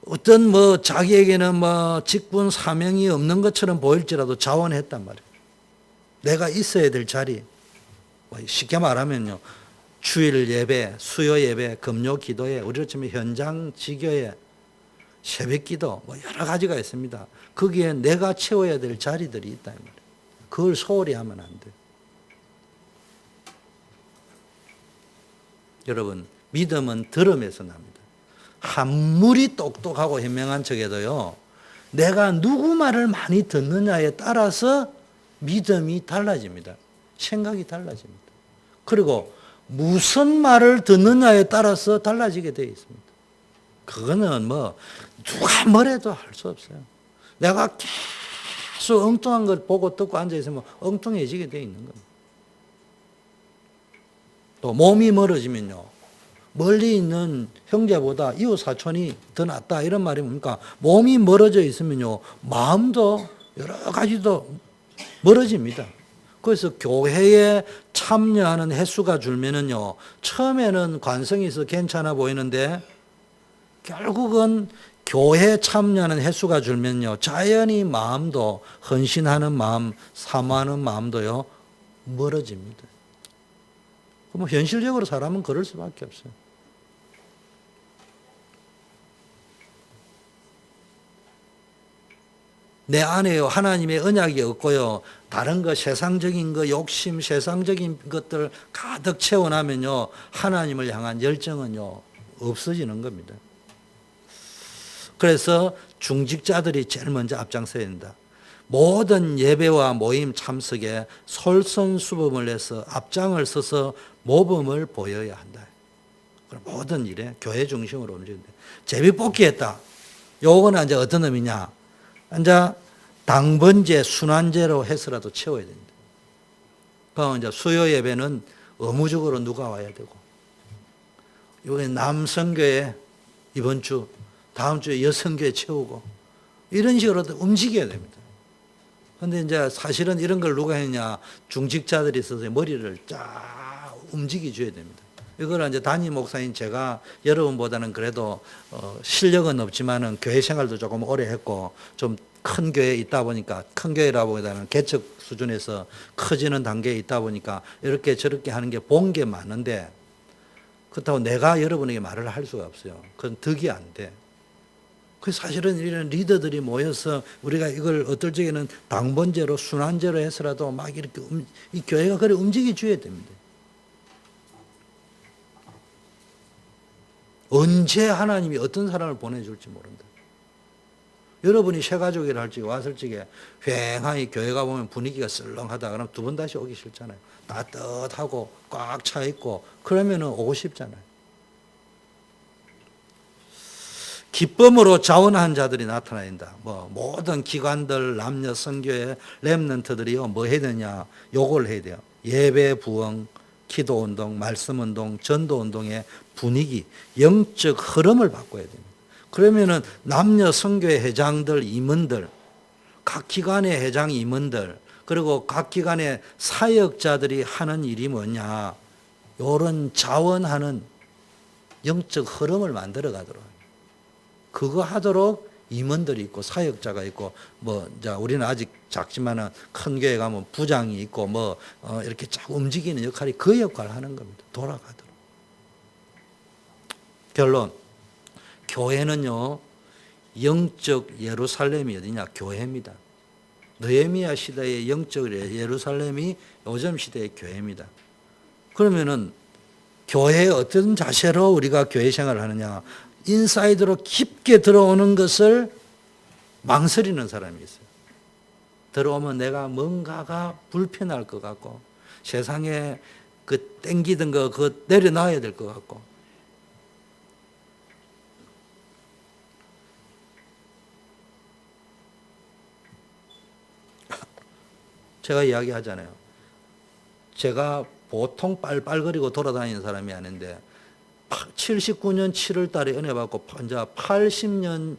어떤 뭐 자기에게는 뭐 직분 사명이 없는 것처럼 보일지라도 자원했단 말이에요. 내가 있어야 될 자리. 쉽게 말하면요, 주일 예배, 수요 예배, 금요 기도회, 우리로 치면 현장 지교회, 새벽 기도, 뭐 여러 가지가 있습니다. 거기에 내가 채워야 될 자리들이 있다 말이에요. 그걸 소홀히 하면 안 돼요. 여러분, 믿음은 들음에서 납니다. 아무리 똑똑하고 현명한 척해도요, 내가 누구 말을 많이 듣느냐에 따라서 믿음이 달라집니다. 생각이 달라집니다. 그리고 무슨 말을 듣느냐에 따라서 달라지게 되어 있습니다. 그거는 뭐 누가 뭐래도 할 수 없어요. 내가 계속 엉뚱한 걸 보고 듣고 앉아있으면 엉뚱해지게 되어 있는 겁니다. 또 몸이 멀어지면요, 멀리 있는 형제보다 이웃 사촌이 더 낫다 이런 말이 뭡니까? 몸이 멀어져 있으면요, 마음도 여러 가지도 멀어집니다. 그래서 교회에 참여하는 횟수가 줄면은요, 처음에는 관성이 있어 괜찮아 보이는데 결국은 교회에 참여하는 횟수가 줄면요, 자연히 마음도, 헌신하는 마음, 사모하는 마음도요, 멀어집니다. 그럼 현실적으로 사람은 그럴 수밖에 없어요. 내 안에요, 하나님의 언약이 없고요, 다른 거, 세상적인 거, 욕심, 세상적인 것들 가득 채워나면요, 하나님을 향한 열정은요, 없어지는 겁니다. 그래서 중직자들이 제일 먼저 앞장서야 된다. 모든 예배와 모임 참석에 솔선수범을 해서 앞장을 서서 모범을 보여야 한다. 모든 일에 교회 중심으로 움직인다. 제비 뽑기 했다. 요거는 이제 어떤 의미냐? 이제 당번제, 순환제로 해서라도 채워야 된다. 그럼 이제 수요 예배는 의무적으로 누가 와야 되고, 이번에 남성교회 이번 주, 다음 주에 여성교회 채우고, 이런 식으로 움직여야 됩니다. 근데 이제 사실은 이런 걸 누가 했냐? 중직자들이 있어서 머리를 쫙 움직여줘야 됩니다. 이걸 이제 담임 목사인 제가 여러분보다는 그래도 실력은 없지만은 교회 생활도 조금 오래 했고 좀 큰 교회에 있다 보니까, 큰 교회라기보다는 개척 수준에서 커지는 단계에 있다 보니까 이렇게 저렇게 하는 게 본 게 많은데, 그렇다고 내가 여러분에게 말을 할 수가 없어요. 그건 득이 안 돼. 그 사실은 이런 리더들이 모여서 우리가 이걸 어떨 적에는 당번제로 순환제로 해서라도 막 이렇게 이 교회가 그래 움직여 줘야 됩니다. 언제 하나님이 어떤 사람을 보내줄지 모른다. 여러분이 새가족이라 할지 왔을 적에 휑하니 교회 가보면 분위기가 썰렁하다 그러면 두 번 다시 오기 싫잖아요. 따뜻하고 꽉 차 있고 그러면 오고 싶잖아요. 기쁨으로 자원한 자들이 나타난다. 모든 기관들, 남녀 선교회 렘넌트들이요, 뭐 해야 되냐? 요걸 해야 돼요. 예배 부흥, 기도 운동, 말씀 운동, 전도 운동의 분위기, 영적 흐름을 바꿔야 됩니다. 그러면은 남녀 선교회 회장들, 임원들, 각 기관의 회장 임원들, 그리고 각 기관의 사역자들이 하는 일이 뭐냐? 요런 자원하는 영적 흐름을 만들어 가도록. 그거 하도록 임원들이 있고 사역자가 있고 우리는 아직 작지만은 큰 교회 가면 부장이 있고 이렇게 쫙 움직이는 역할이 그 역할을 하는 겁니다. 돌아가도록. 결론. 교회는요, 영적 예루살렘이 어디냐? 교회입니다. 느헤미야 시대의 영적 예루살렘이 요즘 시대의 교회입니다. 그러면은 교회에 어떤 자세로 우리가 교회 생활을 하느냐? 인사이드로 깊게 들어오는 것을 망설이는 사람이 있어요. 들어오면 내가 뭔가가 불편할 것 같고, 세상에 그 땡기던 거 그거 내려놔야 될 것 같고. 제가 이야기하잖아요. 제가 보통 빨빨거리고 돌아다니는 사람이 아닌데 79년 7월 달에 은혜 받고 이제 80년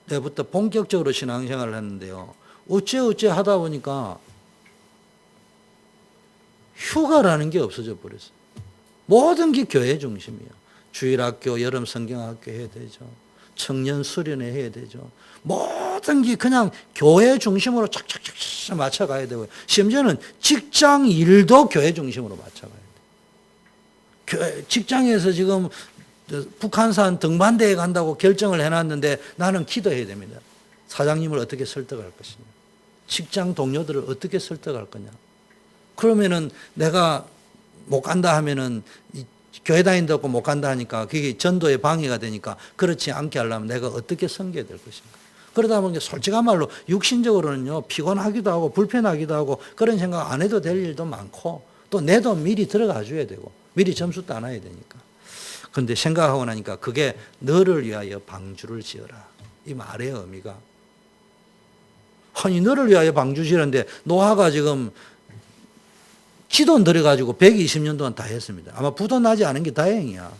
때부터 본격적으로 신앙생활을 했는데요. 어째 하다 보니까 휴가라는 게 없어져 버렸어요. 모든 게 교회 중심이에요. 주일학교, 여름 성경학교 해야 되죠. 청년 수련회 해야 되죠. 모든 게 그냥 교회 중심으로 착착착 맞춰가야 되고요. 심지어는 직장 일도 교회 중심으로 맞춰가야 돼요. 직장에서 지금 북한산 등반대에 간다고 결정을 해놨는데 나는 기도해야 됩니다. 사장님을 어떻게 설득할 것이냐. 직장 동료들을 어떻게 설득할 거냐. 그러면은 내가 못 간다 하면은 교회 다닌다고 못 간다 하니까 그게 전도에 방해가 되니까 그렇지 않게 하려면 내가 어떻게 섬겨야 될 것인가. 그러다 보니까 솔직한 말로 육신적으로는요, 피곤하기도 하고 불편하기도 하고 그런 생각 안 해도 될 일도 많고 또 내도 미리 들어가 줘야 되고 미리 점수 따놔야 되니까. 그런데 생각하고 나니까 그게 너를 위하여 방주를 지어라. 이 말의 의미가. 아니, 너를 위하여 방주 지으는데 노아가 지금 지돈 들여가지고 120년 동안 다 했습니다. 아마 부도 나지 않은 게 다행이야.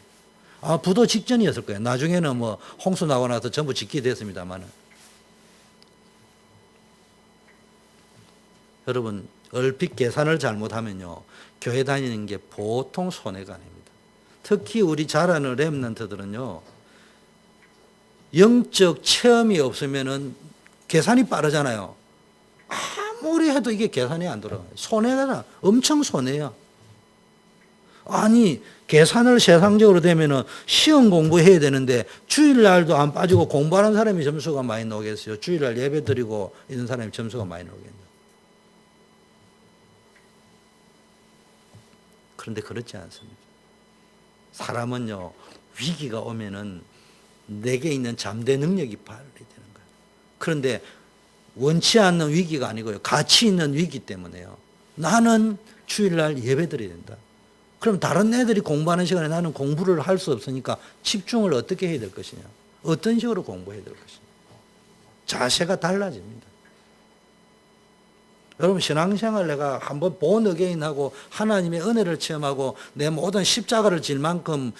아마 부도 직전이었을 거예요. 나중에는 홍수 나고 나서 전부 짓게 됐습니다만은. 여러분, 얼핏 계산을 잘못하면요, 교회 다니는 게 보통 손해가 아닙니다. 특히 우리 잘하는 렘넌트들은요, 영적 체험이 없으면은 계산이 빠르잖아요. 아무리 해도 이게 계산이 안 돌아가요. 손해가 엄청 손해야. 아니, 계산을 세상적으로 되면은 시험 공부해야 되는데 주일날도 안 빠지고 공부하는 사람이 점수가 많이 나오겠어요. 주일날 예배 드리고 이런 사람이 점수가 많이 나오겠네요. 그런데 그렇지 않습니다. 사람은요, 위기가 오면은 내게 있는 잠재 능력이 발휘되는 거예요. 그런데 원치 않는 위기가 아니고요, 가치 있는 위기 때문에요. 나는 주일날 예배 드려야 된다. 그럼 다른 애들이 공부하는 시간에 나는 공부를 할 수 없으니까 집중을 어떻게 해야 될 것이냐. 어떤 식으로 공부해야 될 것이냐. 자세가 달라집니다. 여러분, 신앙생활 내가 한번 본 어게인하고 하나님의 은혜를 체험하고 내 모든 십자가를 질 만큼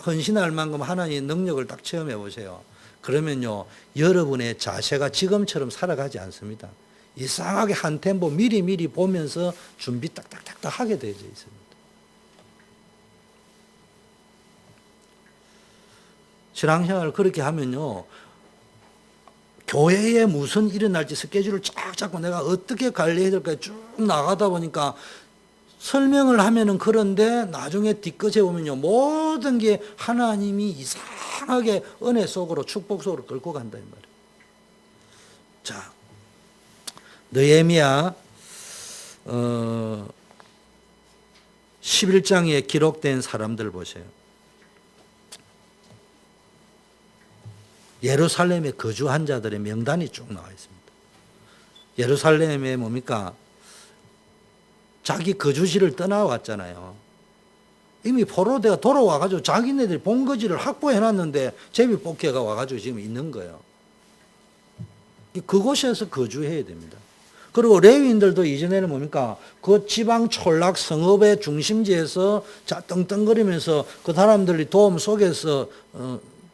헌신할 만큼 하나님의 능력을 딱 체험해 보세요. 그러면요, 여러분의 자세가 지금처럼 살아가지 않습니다. 이상하게 한 템포 미리 보면서 준비 딱딱딱딱 하게 되어 있습니다. 신앙생활을 그렇게 하면요, 교회에 무슨 일어날지 스케줄을 쫙 잡고 내가 어떻게 관리해야 될까 쭉 나가다 보니까 설명을 하면은 그런데 나중에 뒤끝에 보면요. 모든 게 하나님이 이상하게 은혜 속으로 축복 속으로 끌고 간다 이 말이에요. 자, 느헤미야 11장에 기록된 사람들 보세요. 예루살렘에 거주한 자들의 명단이 쭉 나와 있습니다. 예루살렘에 뭡니까? 자기 거주지를 떠나왔잖아요. 이미 포로대가 돌아와가지고 자기네들이 본거지를 확보해놨는데 제비뽑기가 와가지고 지금 있는 거예요. 그곳에서 거주해야 됩니다. 그리고 레위인들도 이전에는 뭡니까? 그 지방 촌락 성읍의 중심지에서 떵떵거리면서 그 사람들이 도움 속에서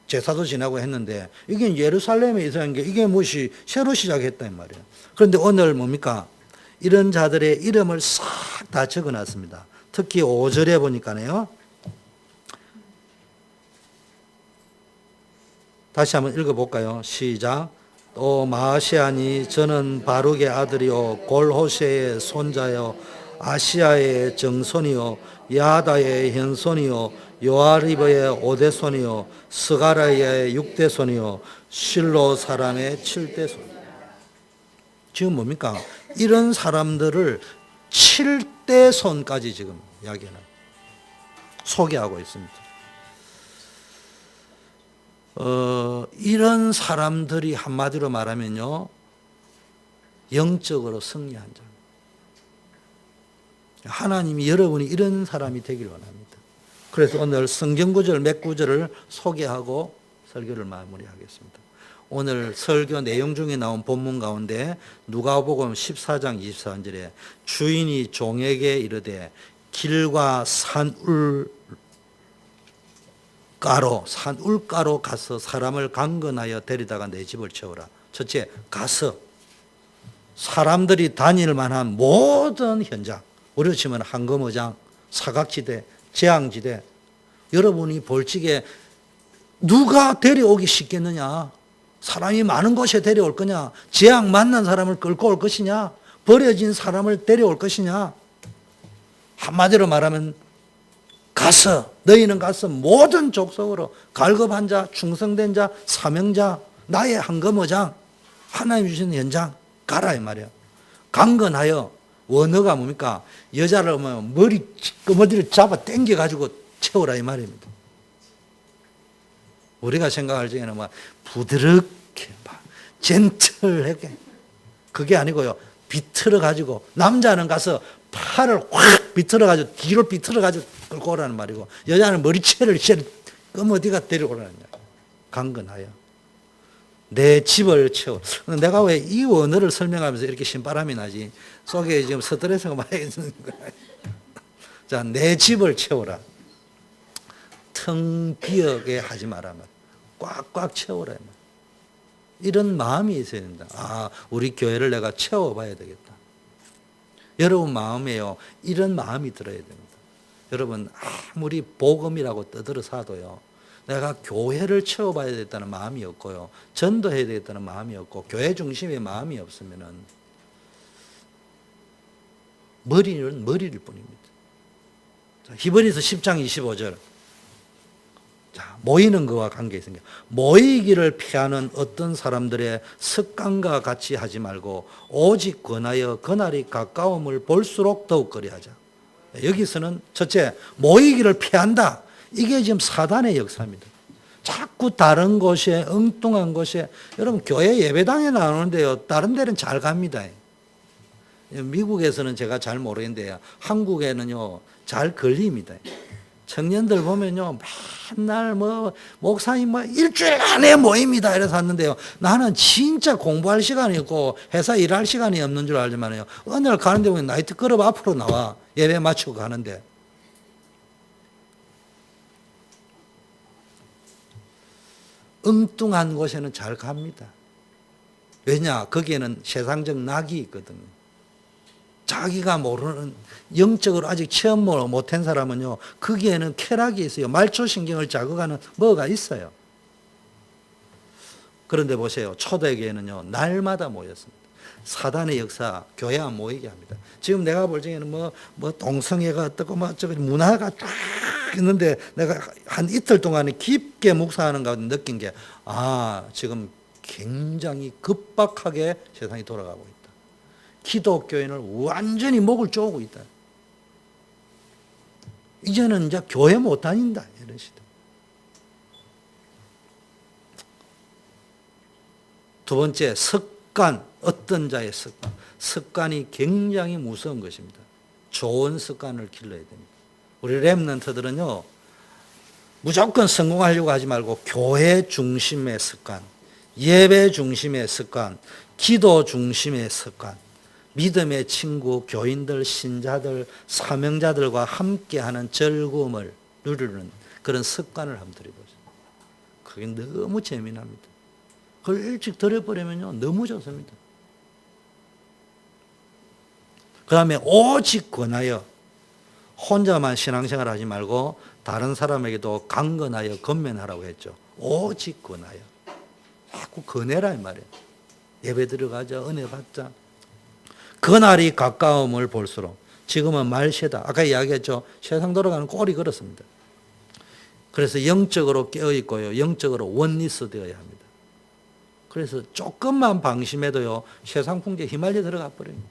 제사도 지나고 했는데 이게 예루살렘에 있었는 게 이게 무엇이 새로 시작했다 이 말이에요. 그런데 오늘 뭡니까? 이런 자들의 이름을 싹 다 적어놨습니다. 특히 5절에 보니까요. 다시 한번 읽어볼까요? 시작. 또 마아시아니 저는 바룩의 아들이요 골호세의 손자요 아시아의 정손이요 야다의 현손이요 요아리브의 오대손이요 스가라의 육대손이요 실로 사람의 7대손. 지금 뭡니까? 이런 사람들을 7대손까지 지금 이야기하는 소개하고 있습니다. 이런 사람들이 한마디로 말하면요, 영적으로 승리한 자. 하나님이 여러분이 이런 사람이 되길 원합니다. 그래서 오늘 성경구절 몇 구절을 소개하고 설교를 마무리하겠습니다. 오늘 설교 내용 중에 나온 본문 가운데 누가복음 14장 24절에 주인이 종에게 이르되 길과 산울가로 가서 사람을 강건하여 데리다가 내 집을 채우라. 첫째, 가서 사람들이 다닐 만한 모든 현장, 우리로 치면 한검의장, 사각지대, 재앙지대, 여러분이 볼지게 누가 데려오기 쉽겠느냐? 사람이 많은 곳에 데려올 거냐? 재앙 만난 사람을 끌고 올 것이냐? 버려진 사람을 데려올 것이냐? 한마디로 말하면 너희는 가서 모든 족속으로 갈급한 자, 충성된 자, 사명자, 나의 한검의장, 하나님 주신 현장 가라 이 말이야. 강건하여, 원어가 뭡니까? 여자를 오면 머리 끄머리를 잡아 당겨가지고 채우라 이 말입니다. 우리가 생각할 적에는 막 부드럽게, 막 젠틀하게, 그게 아니고요. 비틀어가지고, 남자는 가서 팔을 확 비틀어가지고, 뒤로 비틀어가지고 끌고 오라는 말이고, 여자는 머리채를 끄머디가 데리고 오라는 말이에요. 강건하여. 내 집을 채워. 내가 왜 이 원어를 설명하면서 이렇게 신바람이 나지? 속에 지금 스트레스가 많이 있는 거야. 자, 내 집을 채워라. 텅 비어게 하지 마라. 꽉꽉 채워라. 이런 마음이 있어야 된다. 아, 우리 교회를 내가 채워봐야 되겠다. 여러분 마음에요, 이런 마음이 들어야 됩니다. 여러분, 아무리 복음이라고 떠들어사도요, 내가 교회를 채워봐야 되겠다는 마음이 없고요, 전도해야 되겠다는 마음이 없고, 교회 중심의 마음이 없으면은 머리는 머리일 뿐입니다. 자, 히브리서 10장 25절. 자, 모이는 것과 관계 있습니다. 모이기를 피하는 어떤 사람들의 습관과 같이 하지 말고 오직 권하여 그날이 가까움을 볼수록 더욱 그리하자. 여기서는 첫째, 모이기를 피한다. 이게 지금 사단의 역사입니다. 자꾸 다른 곳에, 엉뚱한 곳에, 여러분 교회 예배당에 나오는데요, 다른 데는 잘 갑니다. 미국에서는 제가 잘 모르겠는데요, 한국에는요 잘 걸립니다. 청년들 보면요, 맨날 목사님 일주일 안에 모입니다 이래서 왔는데요, 나는 진짜 공부할 시간이 없고 회사 일할 시간이 없는 줄 알지만요, 어느 날 가는데 보면 나이트클럽 앞으로 나와 예배 마치고 가는데, 엉뚱한 곳에는 잘 갑니다. 왜냐? 거기에는 세상적 낙이 있거든요. 자기가 모르는, 영적으로 아직 체험을 못한 사람은요, 거기에는 쾌락이 있어요. 말초신경을 자극하는 뭐가 있어요. 그런데 보세요. 초대교회는요, 날마다 모였습니다. 사단의 역사, 교회 안 모이게 합니다. 지금 내가 볼 적에는 뭐 동성애가 어떻고 뭐 저거 문화가 쫙 있는데 내가 한 이틀 동안에 깊게 묵상하는 가운데 느낀 게, 지금 굉장히 급박하게 세상이 돌아가고 있다. 기독교인을 완전히 목을 조고 있다. 이제는 이제 교회 못 다닌다. 이런 시대. 두 번째, 습관. 어떤 자의 습관. 습관이 굉장히 무서운 것입니다. 좋은 습관을 길러야 됩니다. 우리 렘넌트들은요, 무조건 성공하려고 하지 말고 교회 중심의 습관, 예배 중심의 습관, 기도 중심의 습관, 믿음의 친구, 교인들, 신자들, 사명자들과 함께하는 즐거움을 누리는 그런 습관을 한번 들여보세요. 그게 너무 재미납니다. 그걸 일찍 들여버리면요, 너무 좋습니다. 그 다음에 오직 권하여, 혼자만 신앙생활 하지 말고 다른 사람에게도 강건하여 건면하라고 했죠. 오직 권하여. 자꾸 권해라 이 말이에요. 예배 들어가자, 은혜 받자. 그날이 가까움을 볼수록, 지금은 말세다. 아까 이야기했죠. 세상 돌아가는 꼴이 그렇습니다. 그래서 영적으로 깨어있고요, 영적으로 원리스 되어야 합니다. 그래서 조금만 방심해도요, 세상 풍조에 휘말려 들어가 버립니다.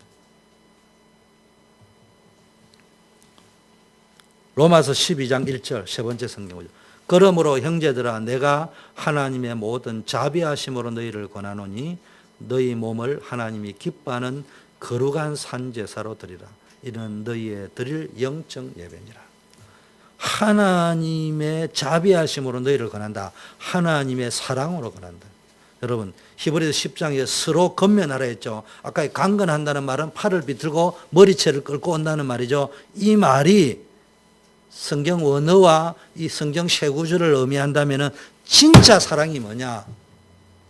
로마서 12장 1절 세 번째 성경이죠. 그러므로 형제들아, 내가 하나님의 모든 자비하심으로 너희를 권하노니 너희 몸을 하나님이 기뻐하는 거룩한 산제사로 드리라. 이는 너희의 드릴 영적 예배니라. 하나님의 자비하심으로 너희를 권한다. 하나님의 사랑으로 권한다. 여러분, 히브리서 10장에 서로 건면하라 했죠. 아까 강건한다는 말은 팔을 비틀고 머리채를 끌고 온다는 말이죠. 이 말이 성경 원어와 이 성경 쇄구절을 의미한다면 진짜 사랑이 뭐냐?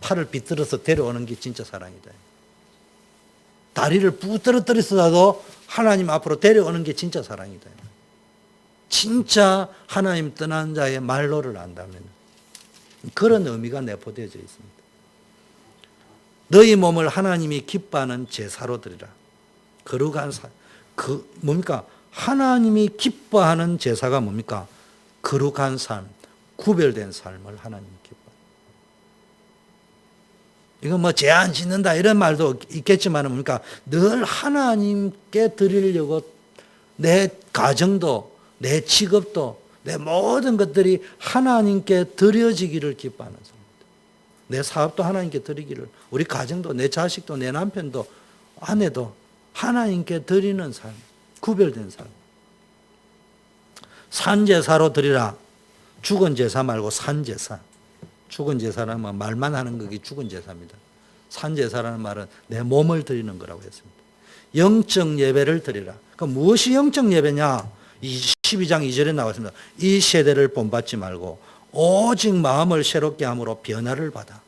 팔을 비틀어서 데려오는 게 진짜 사랑이다. 다리를 부떨어뜨려서라도 하나님 앞으로 데려오는 게 진짜 사랑이다. 진짜 하나님 떠난 자의 말로를 안다면 그런 의미가 내포되어져 있습니다. 너희 몸을 하나님이 기뻐하는 제사로 드리라. 거룩한 뭡니까? 하나님이 기뻐하는 제사가 뭡니까? 거룩한 삶, 구별된 삶을 하나님이 기뻐합니다. 이건 뭐 제한 짓는다 이런 말도 있겠지만 뭡니까? 늘 하나님께 드리려고 내 가정도, 내 직업도, 내 모든 것들이 하나님께 드려지기를 기뻐하는 삶입니다. 내 사업도 하나님께 드리기를, 우리 가정도, 내 자식도, 내 남편도, 아내도 하나님께 드리는 삶, 구별된 삶. 산제사로 드리라. 죽은 제사 말고 산제사. 죽은 제사라는 말만 하는 것이 죽은 제사입니다. 산제사라는 말은 내 몸을 드리는 거라고 했습니다. 영적 예배를 드리라. 그럼 무엇이 영적 예배냐? 12장 2절에 나왔습니다. 이 세대를 본받지 말고 오직 마음을 새롭게 함으로 변화를 받아.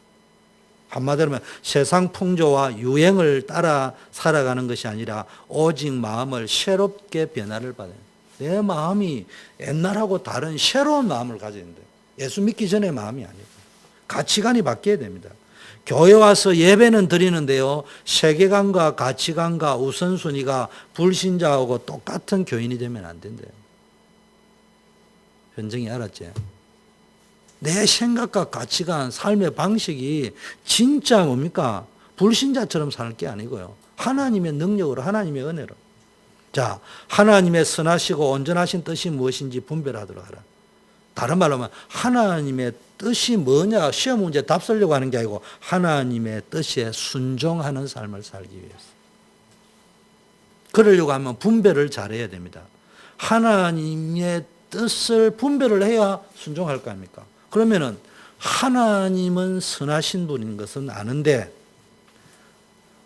한마디로 하면 세상 풍조와 유행을 따라 살아가는 것이 아니라 오직 마음을 새롭게 변화를 받아요. 내 마음이 옛날하고 다른 새로운 마음을 가져야 된다. 예수 믿기 전의 마음이 아니고 가치관이 바뀌어야 됩니다. 교회 와서 예배는 드리는데요, 세계관과 가치관과 우선순위가 불신자하고 똑같은 교인이 되면 안 된대요. 현정이 알았지? 내 생각과 가치관, 삶의 방식이 진짜 뭡니까? 불신자처럼 사는 게 아니고요. 하나님의 능력으로, 하나님의 은혜로. 자, 하나님의 선하시고 온전하신 뜻이 무엇인지 분별하도록 하라. 다른 말로 하면 하나님의 뜻이 뭐냐 시험 문제 답 쓰려고 하는 게 아니고 하나님의 뜻에 순종하는 삶을 살기 위해서. 그러려고 하면 분별을 잘해야 됩니다. 하나님의 뜻을 분별을 해야 순종할 거 아닙니까? 그러면은 하나님은 선하신 분인 것은 아는데,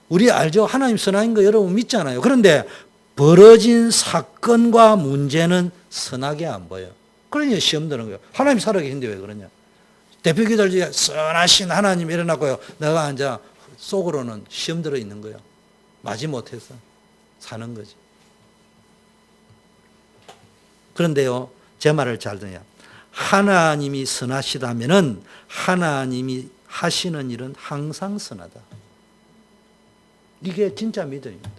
우리 알죠? 하나님 선하신 거 여러분 믿잖아요. 그런데 벌어진 사건과 문제는 선하게 안 보여요. 그러니 시험 드는 거예요. 하나님 살아계신데 왜 그러냐? 대표기들 중에 선하신 하나님 일어나고요, 내가 앉아 속으로는 시험 들어 있는 거예요. 마지 못해서 사는 거지. 그런데요, 제 말을 잘 들어야. 하나님이 선하시다면은 하시는 일은 항상 선하다. 이게 진짜 믿음입니다.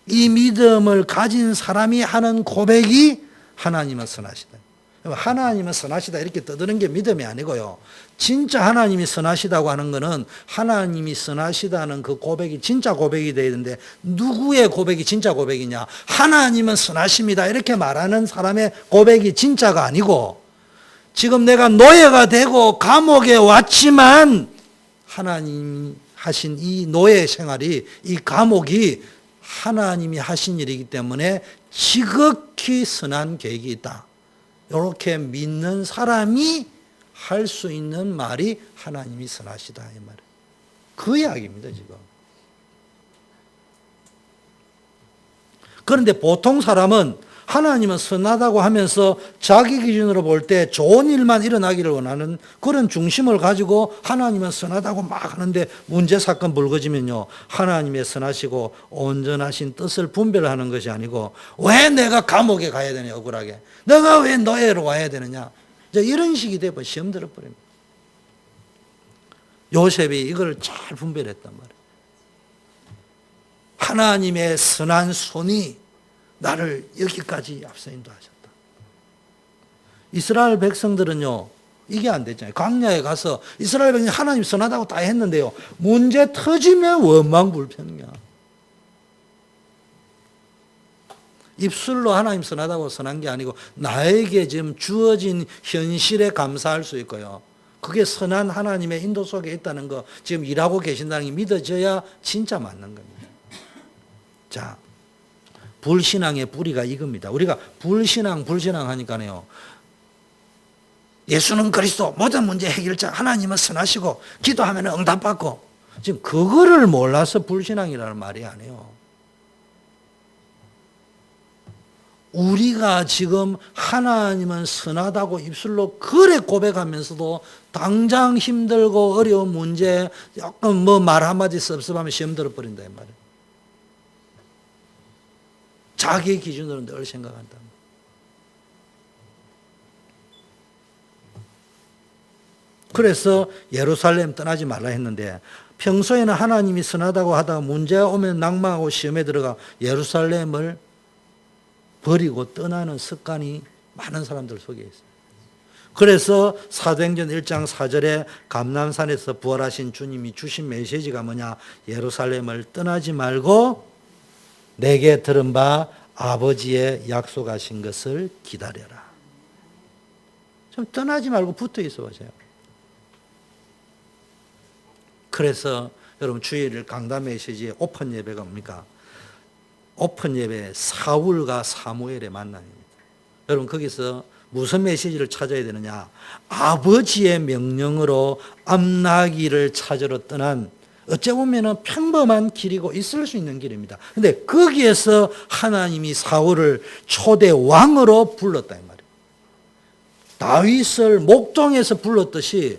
이 믿음을 가진 사람이 하는 고백이 하나님은 선하시다. 하나님은 선하시다 이렇게 떠드는 게 믿음이 아니고요. 진짜 하나님이 선하시다고 하는 것은 하나님이 선하시다는 그 고백이 진짜 고백이 되어야 되는데 누구의 고백이 진짜 고백이냐? 하나님은 선하십니다 이렇게 말하는 사람의 고백이 진짜가 아니고 지금 내가 노예가 되고 감옥에 왔지만 하나님이 하신 이 노예 생활이 이 감옥이 하나님이 하신 일이기 때문에 지극히 선한 계획이 있다. 이렇게 믿는 사람이 할 수 있는 말이 하나님이 선하시다 이 말이에요. 그 이야기입니다 지금. 그런데 보통 사람은 하나님은 선하다고 하면서 자기 기준으로 볼 때 좋은 일만 일어나기를 원하는 그런 중심을 가지고 하나님은 선하다고 막 하는데 문제 사건 불거지면요 하나님의 선하시고 온전하신 뜻을 분별하는 것이 아니고 왜 내가 감옥에 가야 되냐 억울하게 내가 왜 노예로 와야 되느냐 이런 식이 되면 시험 들어버립니다. 요셉이 이걸 잘 분별했단 말이에요. 하나님의 선한 손이 나를 여기까지 앞서 인도하셨다. 이스라엘 백성들은요 이게 안 됐잖아요. 광야에 가서 이스라엘 백성이 하나님 선하다고 다 했는데요 문제 터지면 원망불평이야. 입술로 하나님 선하다고 선한 게 아니고 나에게 지금 주어진 현실에 감사할 수 있고요. 그게 선한 하나님의 인도 속에 있다는 거 지금 일하고 계신다는 게 믿어져야 진짜 맞는 겁니다. 자, 불신앙의 뿌리가 이겁니다. 우리가 불신앙 하니까요. 예수는 그리스도 모든 문제 해결자 하나님은 선하시고 기도하면 응답받고 지금 그거를 몰라서 불신앙이라는 말이 아니에요. 우리가 지금 하나님은 선하다고 입술로 그래 고백하면서도 당장 힘들고 어려운 문제 약간 뭐 말 한마디 섭섭하면 시험 들어버린다 이 말이에요. 자기 기준으로 늘 생각한다. 그래서 예루살렘 떠나지 말라 했는데 평소에는 하나님이 선하다고 하다가 문제가 오면 낭망하고 시험에 들어가 예루살렘을 버리고 떠나는 습관이 많은 사람들 속에 있어요. 그래서 사도행전 1장 4절에 감람산에서 부활하신 주님이 주신 메시지가 뭐냐? 예루살렘을 떠나지 말고 내게 들은 바 아버지의 약속하신 것을 기다려라. 좀 떠나지 말고 붙어 있어 보세요. 그래서 여러분 주일 강단 메시지의 오픈 예배가 뭡니까? 오픈 예배 사울과 사무엘의 만남입니다. 여러분 거기서 무슨 메시지를 찾아야 되느냐? 아버지의 명령으로 암나기를 찾으러 떠난 어찌 보면 평범한 길이고 있을 수 있는 길입니다. 그런데 거기에서 하나님이 사울을 초대 왕으로 불렀다 이 말이에요. 다윗을 목동에서 불렀듯이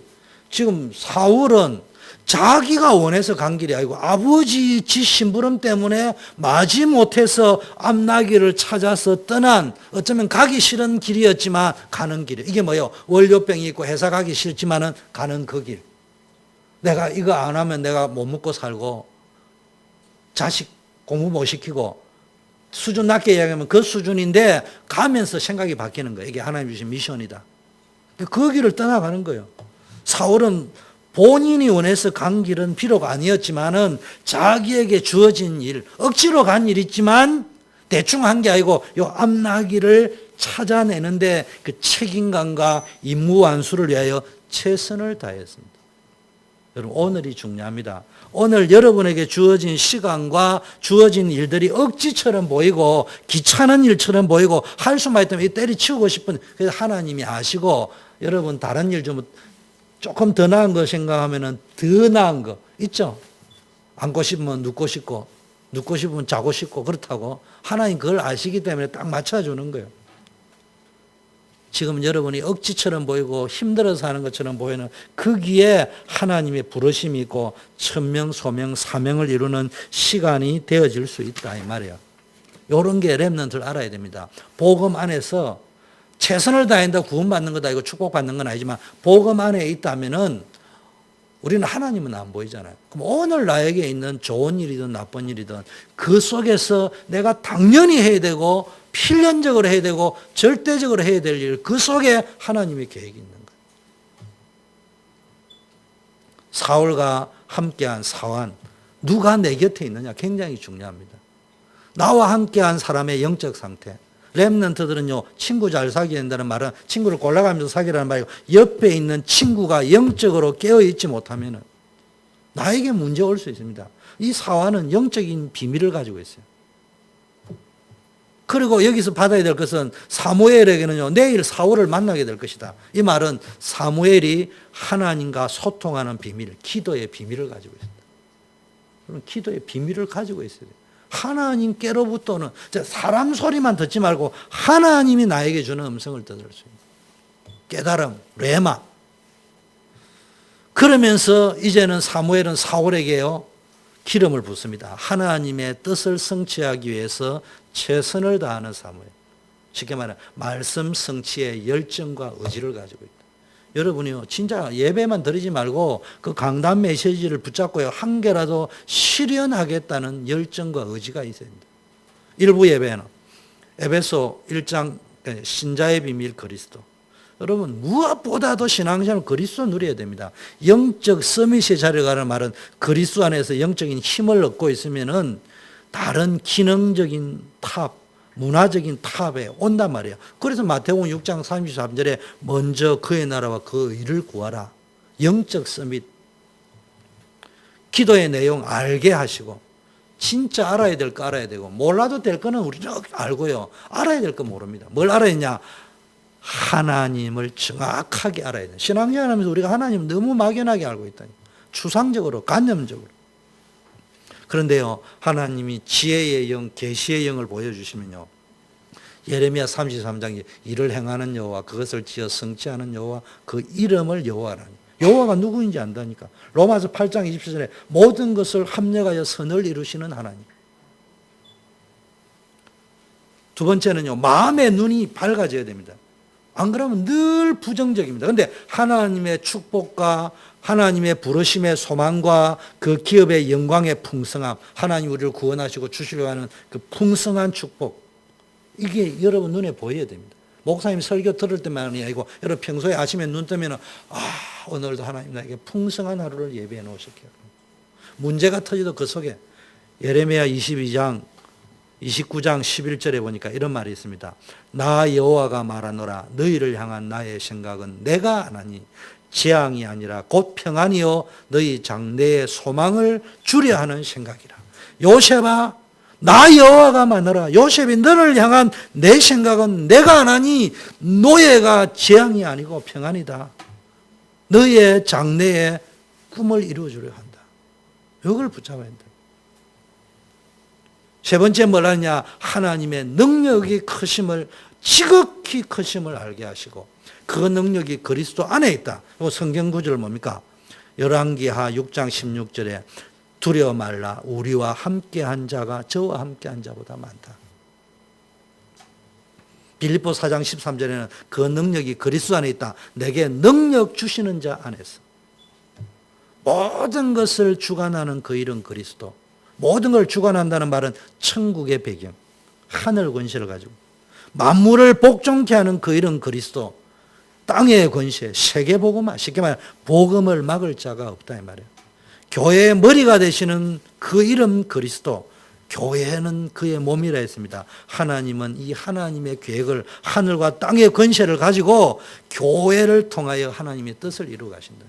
지금 사울은 자기가 원해서 간 길이 아니고 아버지 지 심부름 때문에 마지못해서 암나기를 찾아서 떠난 어쩌면 가기 싫은 길이었지만 가는 길이에요. 이게 뭐예요? 월요병이 있고 회사 가기 싫지만은 가는 그 길. 내가 이거 안 하면 내가 못 먹고 살고 자식 공부 못 시키고 수준 낮게 이야기하면 그 수준인데 가면서 생각이 바뀌는 거예요. 이게 하나님 주신 미션이다. 그 길을 떠나가는 거예요. 사울은 본인이 원해서 간 길은 비록 아니었지만은 자기에게 주어진 일, 억지로 간 일이지만 대충 한 게 아니고 요 암나기를 찾아내는데 그 책임감과 임무 완수를 위하여 최선을 다했습니다. 여러분 오늘이 중요합니다. 오늘 여러분에게 주어진 시간과 주어진 일들이 억지처럼 보이고 귀찮은 일처럼 보이고 할 수만 있다면 때려치우고 싶은 그래서 하나님이 아시고 여러분 다른 일 좀 조금 더 나은 거 생각하면 더 나은 거 있죠. 앉고 싶으면 눕고 싶고 눕고 싶으면 자고 싶고 그렇다고 하나님 그걸 아시기 때문에 딱 맞춰주는 거예요. 지금 여러분이 억지처럼 보이고 힘들어서 하는 것처럼 보이는 거기에 하나님의 부르심이 있고 천명, 소명, 사명을 이루는 시간이 되어질 수 있다 이 말이에요. 이런 게 렘넌트를 알아야 됩니다. 복음 안에서 최선을 다한다 구원받는 거다 이거 축복받는 건 아니지만 복음 안에 있다면은 우리는 하나님은 안 보이잖아요. 그럼 오늘 나에게 있는 좋은 일이든 나쁜 일이든 그 속에서 내가 당연히 해야 되고 필연적으로 해야 되고 절대적으로 해야 될 일, 그 속에 하나님의 계획이 있는 거예요. 사울과 함께한 사환, 누가 내 곁에 있느냐 굉장히 중요합니다. 나와 함께한 사람의 영적 상태. 렘넌트들은요, 친구 잘 사귀어야 된다는 말은 친구를 골라가면서 사귀라는 말이고, 옆에 있는 친구가 영적으로 깨어있지 못하면 나에게 문제 올 수 있습니다. 이 사화는 영적인 비밀을 가지고 있어요. 그리고 여기서 받아야 될 것은 사무엘에게는요, 내일 사울을 만나게 될 것이다. 이 말은 사무엘이 하나님과 소통하는 비밀, 기도의 비밀을 가지고 있습니다. 그럼 기도의 비밀을 가지고 있어야 돼요. 하나님께로부터는 사람 소리만 듣지 말고 하나님이 나에게 주는 음성을 들을 수 있는 깨달음, 레마. 그러면서 이제는 사무엘은 사울에게요 기름을 붓습니다. 하나님의 뜻을 성취하기 위해서 최선을 다하는 사무엘. 쉽게 말하면 말씀 성취의 열정과 의지를 가지고 있다. 여러분이요, 진짜 예배만 드리지 말고 그 강단 메시지를 붙잡고요, 한 개라도 실현하겠다는 열정과 의지가 있어야 됩니다. 일부 예배는 에베소 1장 신자의 비밀 그리스도. 여러분, 무엇보다도 신앙생활 그리스도 누려야 됩니다. 영적 서밋의 자리에 가는 말은 그리스도 안에서 영적인 힘을 얻고 있으면은 다른 기능적인 탑, 문화적인 탑에 온단 말이에요. 그래서 마태복음 6장 33절에 먼저 그의 나라와 그 의를 구하라. 영적 서밋. 기도의 내용 알게 하시고 진짜 알아야 될 거 알아야 되고 몰라도 될 거는 우리는 알고요. 알아야 될 거 모릅니다. 뭘 알아야 했냐? 하나님을 정확하게 알아야 돼요. 신앙생활 하면서 우리가 하나님을 너무 막연하게 알고 있다니. 추상적으로, 관념적으로. 그런데요, 하나님이 지혜의 영, 계시의 영을 보여주시면요, 예레미야 33장 일을 행하는 여호와, 그것을 지어 성취하는 여호와, 그 이름을 여호와라니. 여호와가 누구인지 안다니까. 로마서 8장 27절에 모든 것을 합력하여 선을 이루시는 하나님. 두 번째는요, 마음의 눈이 밝아져야 됩니다. 안 그러면 늘 부정적입니다. 그런데 하나님의 축복과 하나님의 부르심의 소망과 그 기업의 영광의 풍성함, 하나님 우리를 구원하시고 주시려고 하는 그 풍성한 축복, 이게 여러분 눈에 보여야 됩니다. 목사님 설교 들을 때만이 아니고 여러분 평소에 아침에 눈 뜨면 오늘도 하나님 나에게 풍성한 하루를 예비해 놓으셨기에 문제가 터져도 그 속에 예레미야 22장 29장 11절에 보니까 이런 말이 있습니다. 나 여호와가 말하노라 너희를 향한 나의 생각은 내가 아나니 재앙이 아니라 곧 평안이요 너희 장래의 소망을 주려 하는 생각이라. 요셉아 나 여호와가 말하노라 요셉이 너를 향한 내 생각은 내가 아나니 노예가 재앙이 아니고 평안이다. 너의 장래의 꿈을 이루어주려 한다. 이걸 붙잡아야 한다. 세 번째 뭐라 하냐? 하나님의 능력이 크심을, 지극히 크심을 알게 하시고 그 능력이 그리스도 안에 있다. 이 성경 구절 뭡니까? 열왕기하 6장 16절에 두려워 말라 우리와 함께한 자가 저와 함께한 자보다 많다. 빌립보 4장 13절에는 그 능력이 그리스도 안에 있다. 내게 능력 주시는 자 안에서 모든 것을 주관하는 그 이름 그리스도. 모든 걸 주관한다는 말은 천국의 배경, 하늘 권세를 가지고 만물을 복종케 하는 그 이름 그리스도, 땅의 권세, 세계 복음화, 쉽게 말하면 복음을 막을 자가 없다 이 말이에요. 교회의 머리가 되시는 그 이름 그리스도, 교회는 그의 몸이라 했습니다. 하나님은 이 하나님의 계획을 하늘과 땅의 권세를 가지고 교회를 통하여 하나님의 뜻을 이루어 가신다.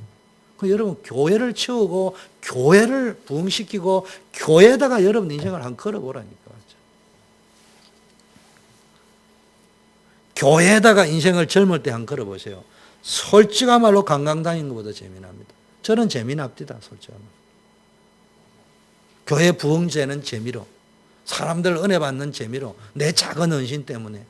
여러분 교회를 채우고 교회를 부흥시키고 교회에다가 여러분 인생을 한번 걸어보라니까. 맞죠? 교회에다가 인생을 젊을 때 한번 걸어보세요. 솔직한 말로 관광 다니는 것보다 재미납니다. 저는 재미납디다. 솔직한 말. 교회 부흥제는 재미로, 사람들 은혜 받는 재미로, 내 작은 헌신 때문에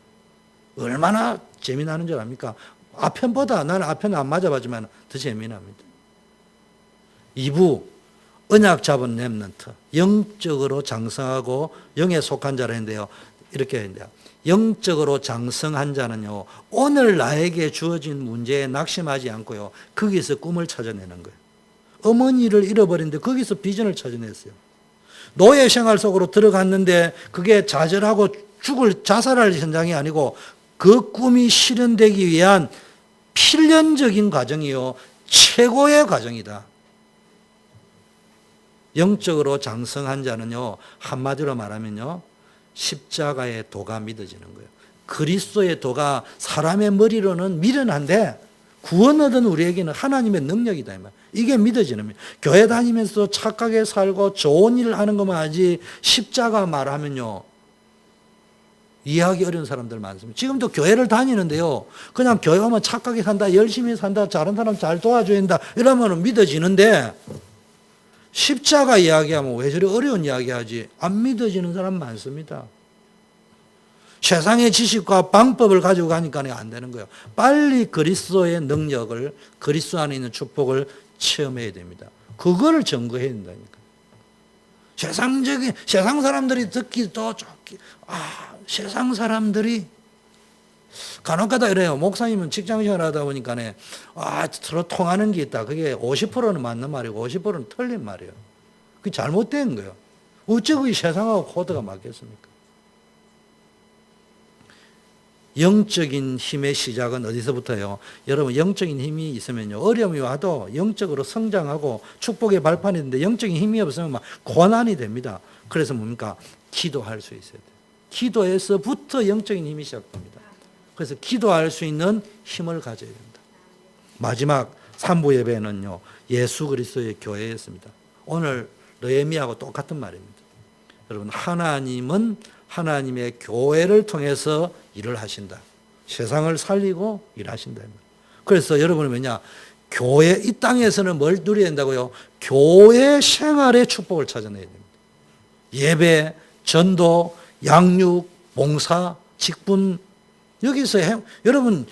얼마나 재미나는 줄 압니까? 앞편보다 나는 앞편 안 맞아봤지만 더 재미납니다. 2부 언약 잡은 렘넌트, 영적으로 장성하고 영에 속한 자라 했는데요. 이렇게 이제 영적으로 장성한 자는요, 오늘 나에게 주어진 문제에 낙심하지 않고요, 거기서 꿈을 찾아내는 거예요. 어머니를 잃어버렸는데 거기서 비전을 찾아냈어요. 노예 생활 속으로 들어갔는데 그게 좌절하고 자살할 현장이 아니고 그 꿈이 실현되기 위한 필연적인 과정이요, 최고의 과정이다. 영적으로 장성한 자는요, 한마디로 말하면요, 십자가의 도가 믿어지는 거예요. 그리스도의 도가 사람의 머리로는 미련한데 구원 얻은 우리에게는 하나님의 능력이다. 이게 믿어지는 거예요. 교회 다니면서 착하게 살고 좋은 일을 하는 것만 하지 십자가 말하면요, 이해하기 어려운 사람들 많습니다. 지금도 교회를 다니는데요, 그냥 교회 오면 착하게 산다, 열심히 산다, 다른 사람 잘 도와줘야 된다 이러면 믿어지는데 십자가 이야기하면 왜 저리 어려운 이야기하지? 안 믿어지는 사람 많습니다. 세상의 지식과 방법을 가지고 가니까 안 되는 거예요. 빨리 그리스도의 능력을, 그리스도 안에 있는 축복을 체험해야 됩니다. 그거를 증거해야 된다니까. 세상 사람들이 듣기도 좋기, 세상 사람들이 간혹가다 이래요. 목사님은 직장생활 하다 보니까 서로 통하는 게 있다. 그게 50%는 맞는 말이고 50%는 틀린 말이에요. 그게 잘못된 거예요. 어째 그게 세상하고 코드가 맞겠습니까? 영적인 힘의 시작은 어디서부터요? 여러분, 영적인 힘이 있으면요, 어려움이 와도 영적으로 성장하고 축복의 발판이 되는데 영적인 힘이 없으면 막 고난이 됩니다. 그래서 뭡니까? 기도할 수 있어야 돼요. 기도에서부터 영적인 힘이 시작됩니다. 그래서 기도할 수 있는 힘을 가져야 됩니다. 마지막 3부 예배는요, 예수 그리스도의 교회였습니다. 오늘 느헤미야하고 똑같은 말입니다. 여러분, 하나님은 하나님의 교회를 통해서 일을 하신다. 세상을 살리고 일하신다. 그래서 여러분은 뭐냐? 교회, 이 땅에서는 뭘 누려야 된다고요? 교회 생활의 축복을 찾아내야 됩니다. 예배, 전도, 양육, 봉사, 직분. 여기서 여러분,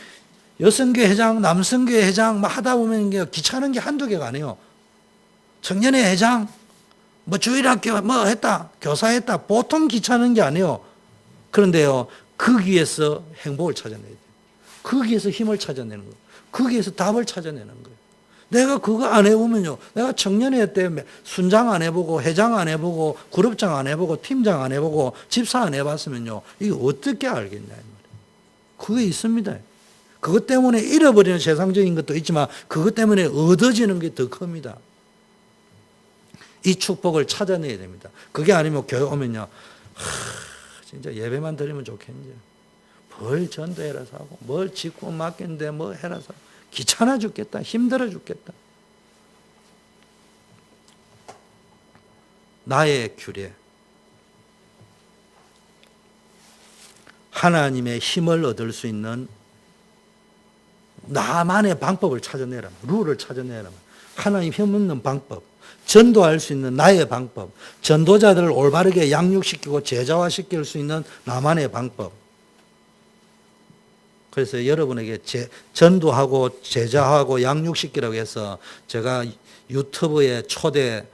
여성교회 회장, 남성교회 회장 하다 보면 귀찮은 게 한두 개가 아니에요. 청년회 회장, 주일학교 했다, 교사했다. 보통 귀찮은 게 아니에요. 그런데요, 거기에서 행복을 찾아내야 돼요. 거기에서 힘을 찾아내는 거예요. 거기에서 답을 찾아내는 거예요. 내가 그거 안 해보면요, 내가 청년회 때 순장 안 해보고, 회장 안 해보고, 그룹장 안 해보고, 팀장 안 해보고, 집사 안 해봤으면요, 이게 어떻게 알겠냐, 이 말이에요. 그게 있습니다. 그것 때문에 잃어버리는 세상적인 것도 있지만, 그것 때문에 얻어지는 게 더 큽니다. 이 축복을 찾아내야 됩니다. 그게 아니면 교회 오면요, 진짜 예배만 드리면 좋겠는데, 뭘 전도해라서 하고, 뭘 직분 맡겼는데 뭐 해라서 귀찮아 죽겠다, 힘들어 죽겠다. 나의 규례, 하나님의 힘을 얻을 수 있는 나만의 방법을 찾아내라, 룰을 찾아내라. 하나님 힘 얻는 방법, 전도할 수 있는 나의 방법, 전도자들을 올바르게 양육시키고 제자화시킬 수 있는 나만의 방법. 그래서 여러분에게 전도하고 제자하고 양육시키라고 해서 제가 유튜브에 초대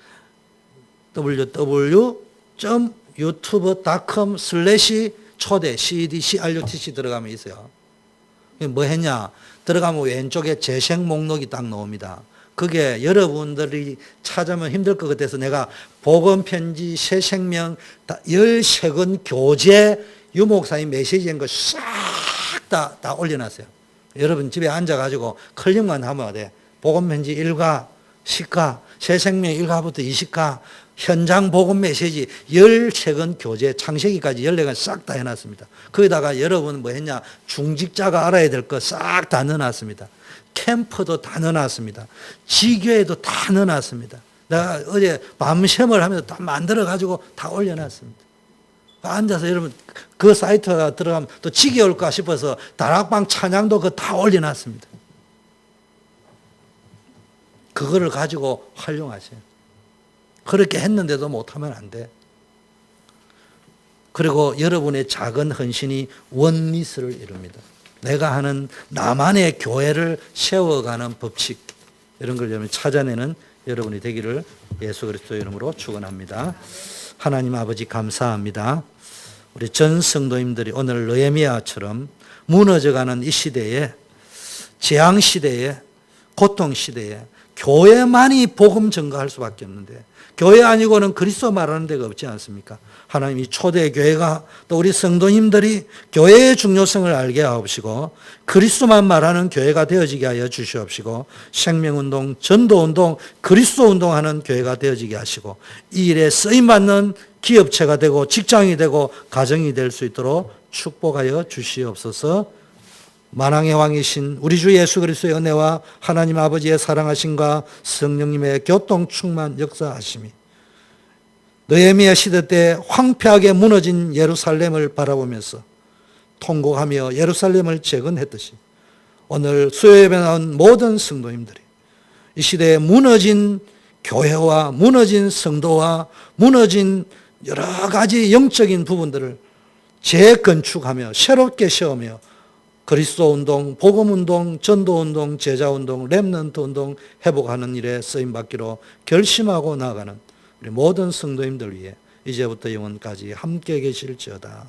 www.youtube.com/초대 CEDCRUTC 들어가면 있어요. 뭐 했냐? 들어가면 왼쪽에 재생 목록이 딱 나옵니다. 그게 여러분들이 찾으면 힘들 것 같아서 내가 복음편지, 새생명, 13권 교재, 유목사님 메시지인 거 싹 다 올려놨어요. 여러분 집에 앉아가지고 클릭만 하면 돼. 복음편지 1가, 10가, 새생명 1가부터 20가, 현장 복음 메시지 13권 교재, 창세기까지 14권 싹 다 해놨습니다. 거기다가 여러분 뭐 했냐? 중직자가 알아야 될 거 싹 다 넣어놨습니다. 캠프도 다 넣어놨습니다. 지교회도 다 넣어놨습니다. 내가 어제 밤샘을 하면서 다 만들어가지고 다 올려놨습니다. 앉아서 여러분 그 사이트가 들어가면 또 지겨울까 싶어서 다락방 찬양도 그거 다 올려놨습니다. 그거를 가지고 활용하세요. 그렇게 했는데도 못하면 안 돼. 그리고 여러분의 작은 헌신이 원리스를 이룹니다. 내가 하는 나만의 교회를 세워가는 법칙, 이런 걸 여러분 찾아내는 여러분이 되기를 예수 그리스도의 이름으로 축원합니다. 하나님 아버지 감사합니다. 우리 전 성도님들이 오늘 느헤미야처럼 무너져가는 이 시대에, 재앙 시대에, 고통 시대에 교회만이 복음 전가할 수밖에 없는데, 교회 아니고는 그리스도 말하는 데가 없지 않습니까? 하나님이 초대 교회가, 또 우리 성도님들이 교회의 중요성을 알게 하옵시고 그리스도만 말하는 교회가 되어지게 하여 주시옵시고, 생명운동, 전도운동, 그리스도 운동하는 교회가 되어지게 하시고, 이 일에 쓰임받는 기업체가 되고 직장이 되고 가정이 될 수 있도록 축복하여 주시옵소서. 만왕의 왕이신 우리 주 예수 그리스도의 은혜와 하나님 아버지의 사랑하심과 성령님의 교통 충만 역사하심이 느헤미야 시대 때 황폐하게 무너진 예루살렘을 바라보면서 통곡하며 예루살렘을 재건했듯이, 오늘 수요예배 나온 모든 성도님들이 이 시대에 무너진 교회와 무너진 성도와 무너진 여러 가지 영적인 부분들을 재건축하며 새롭게 세우며 그리스도 운동, 복음 운동, 전도 운동, 제자 운동, 렘넌트 운동 회복하는 일에 쓰임 받기로 결심하고 나아가는 우리 모든 성도님들 위해 이제부터 영원까지 함께 계실지어다.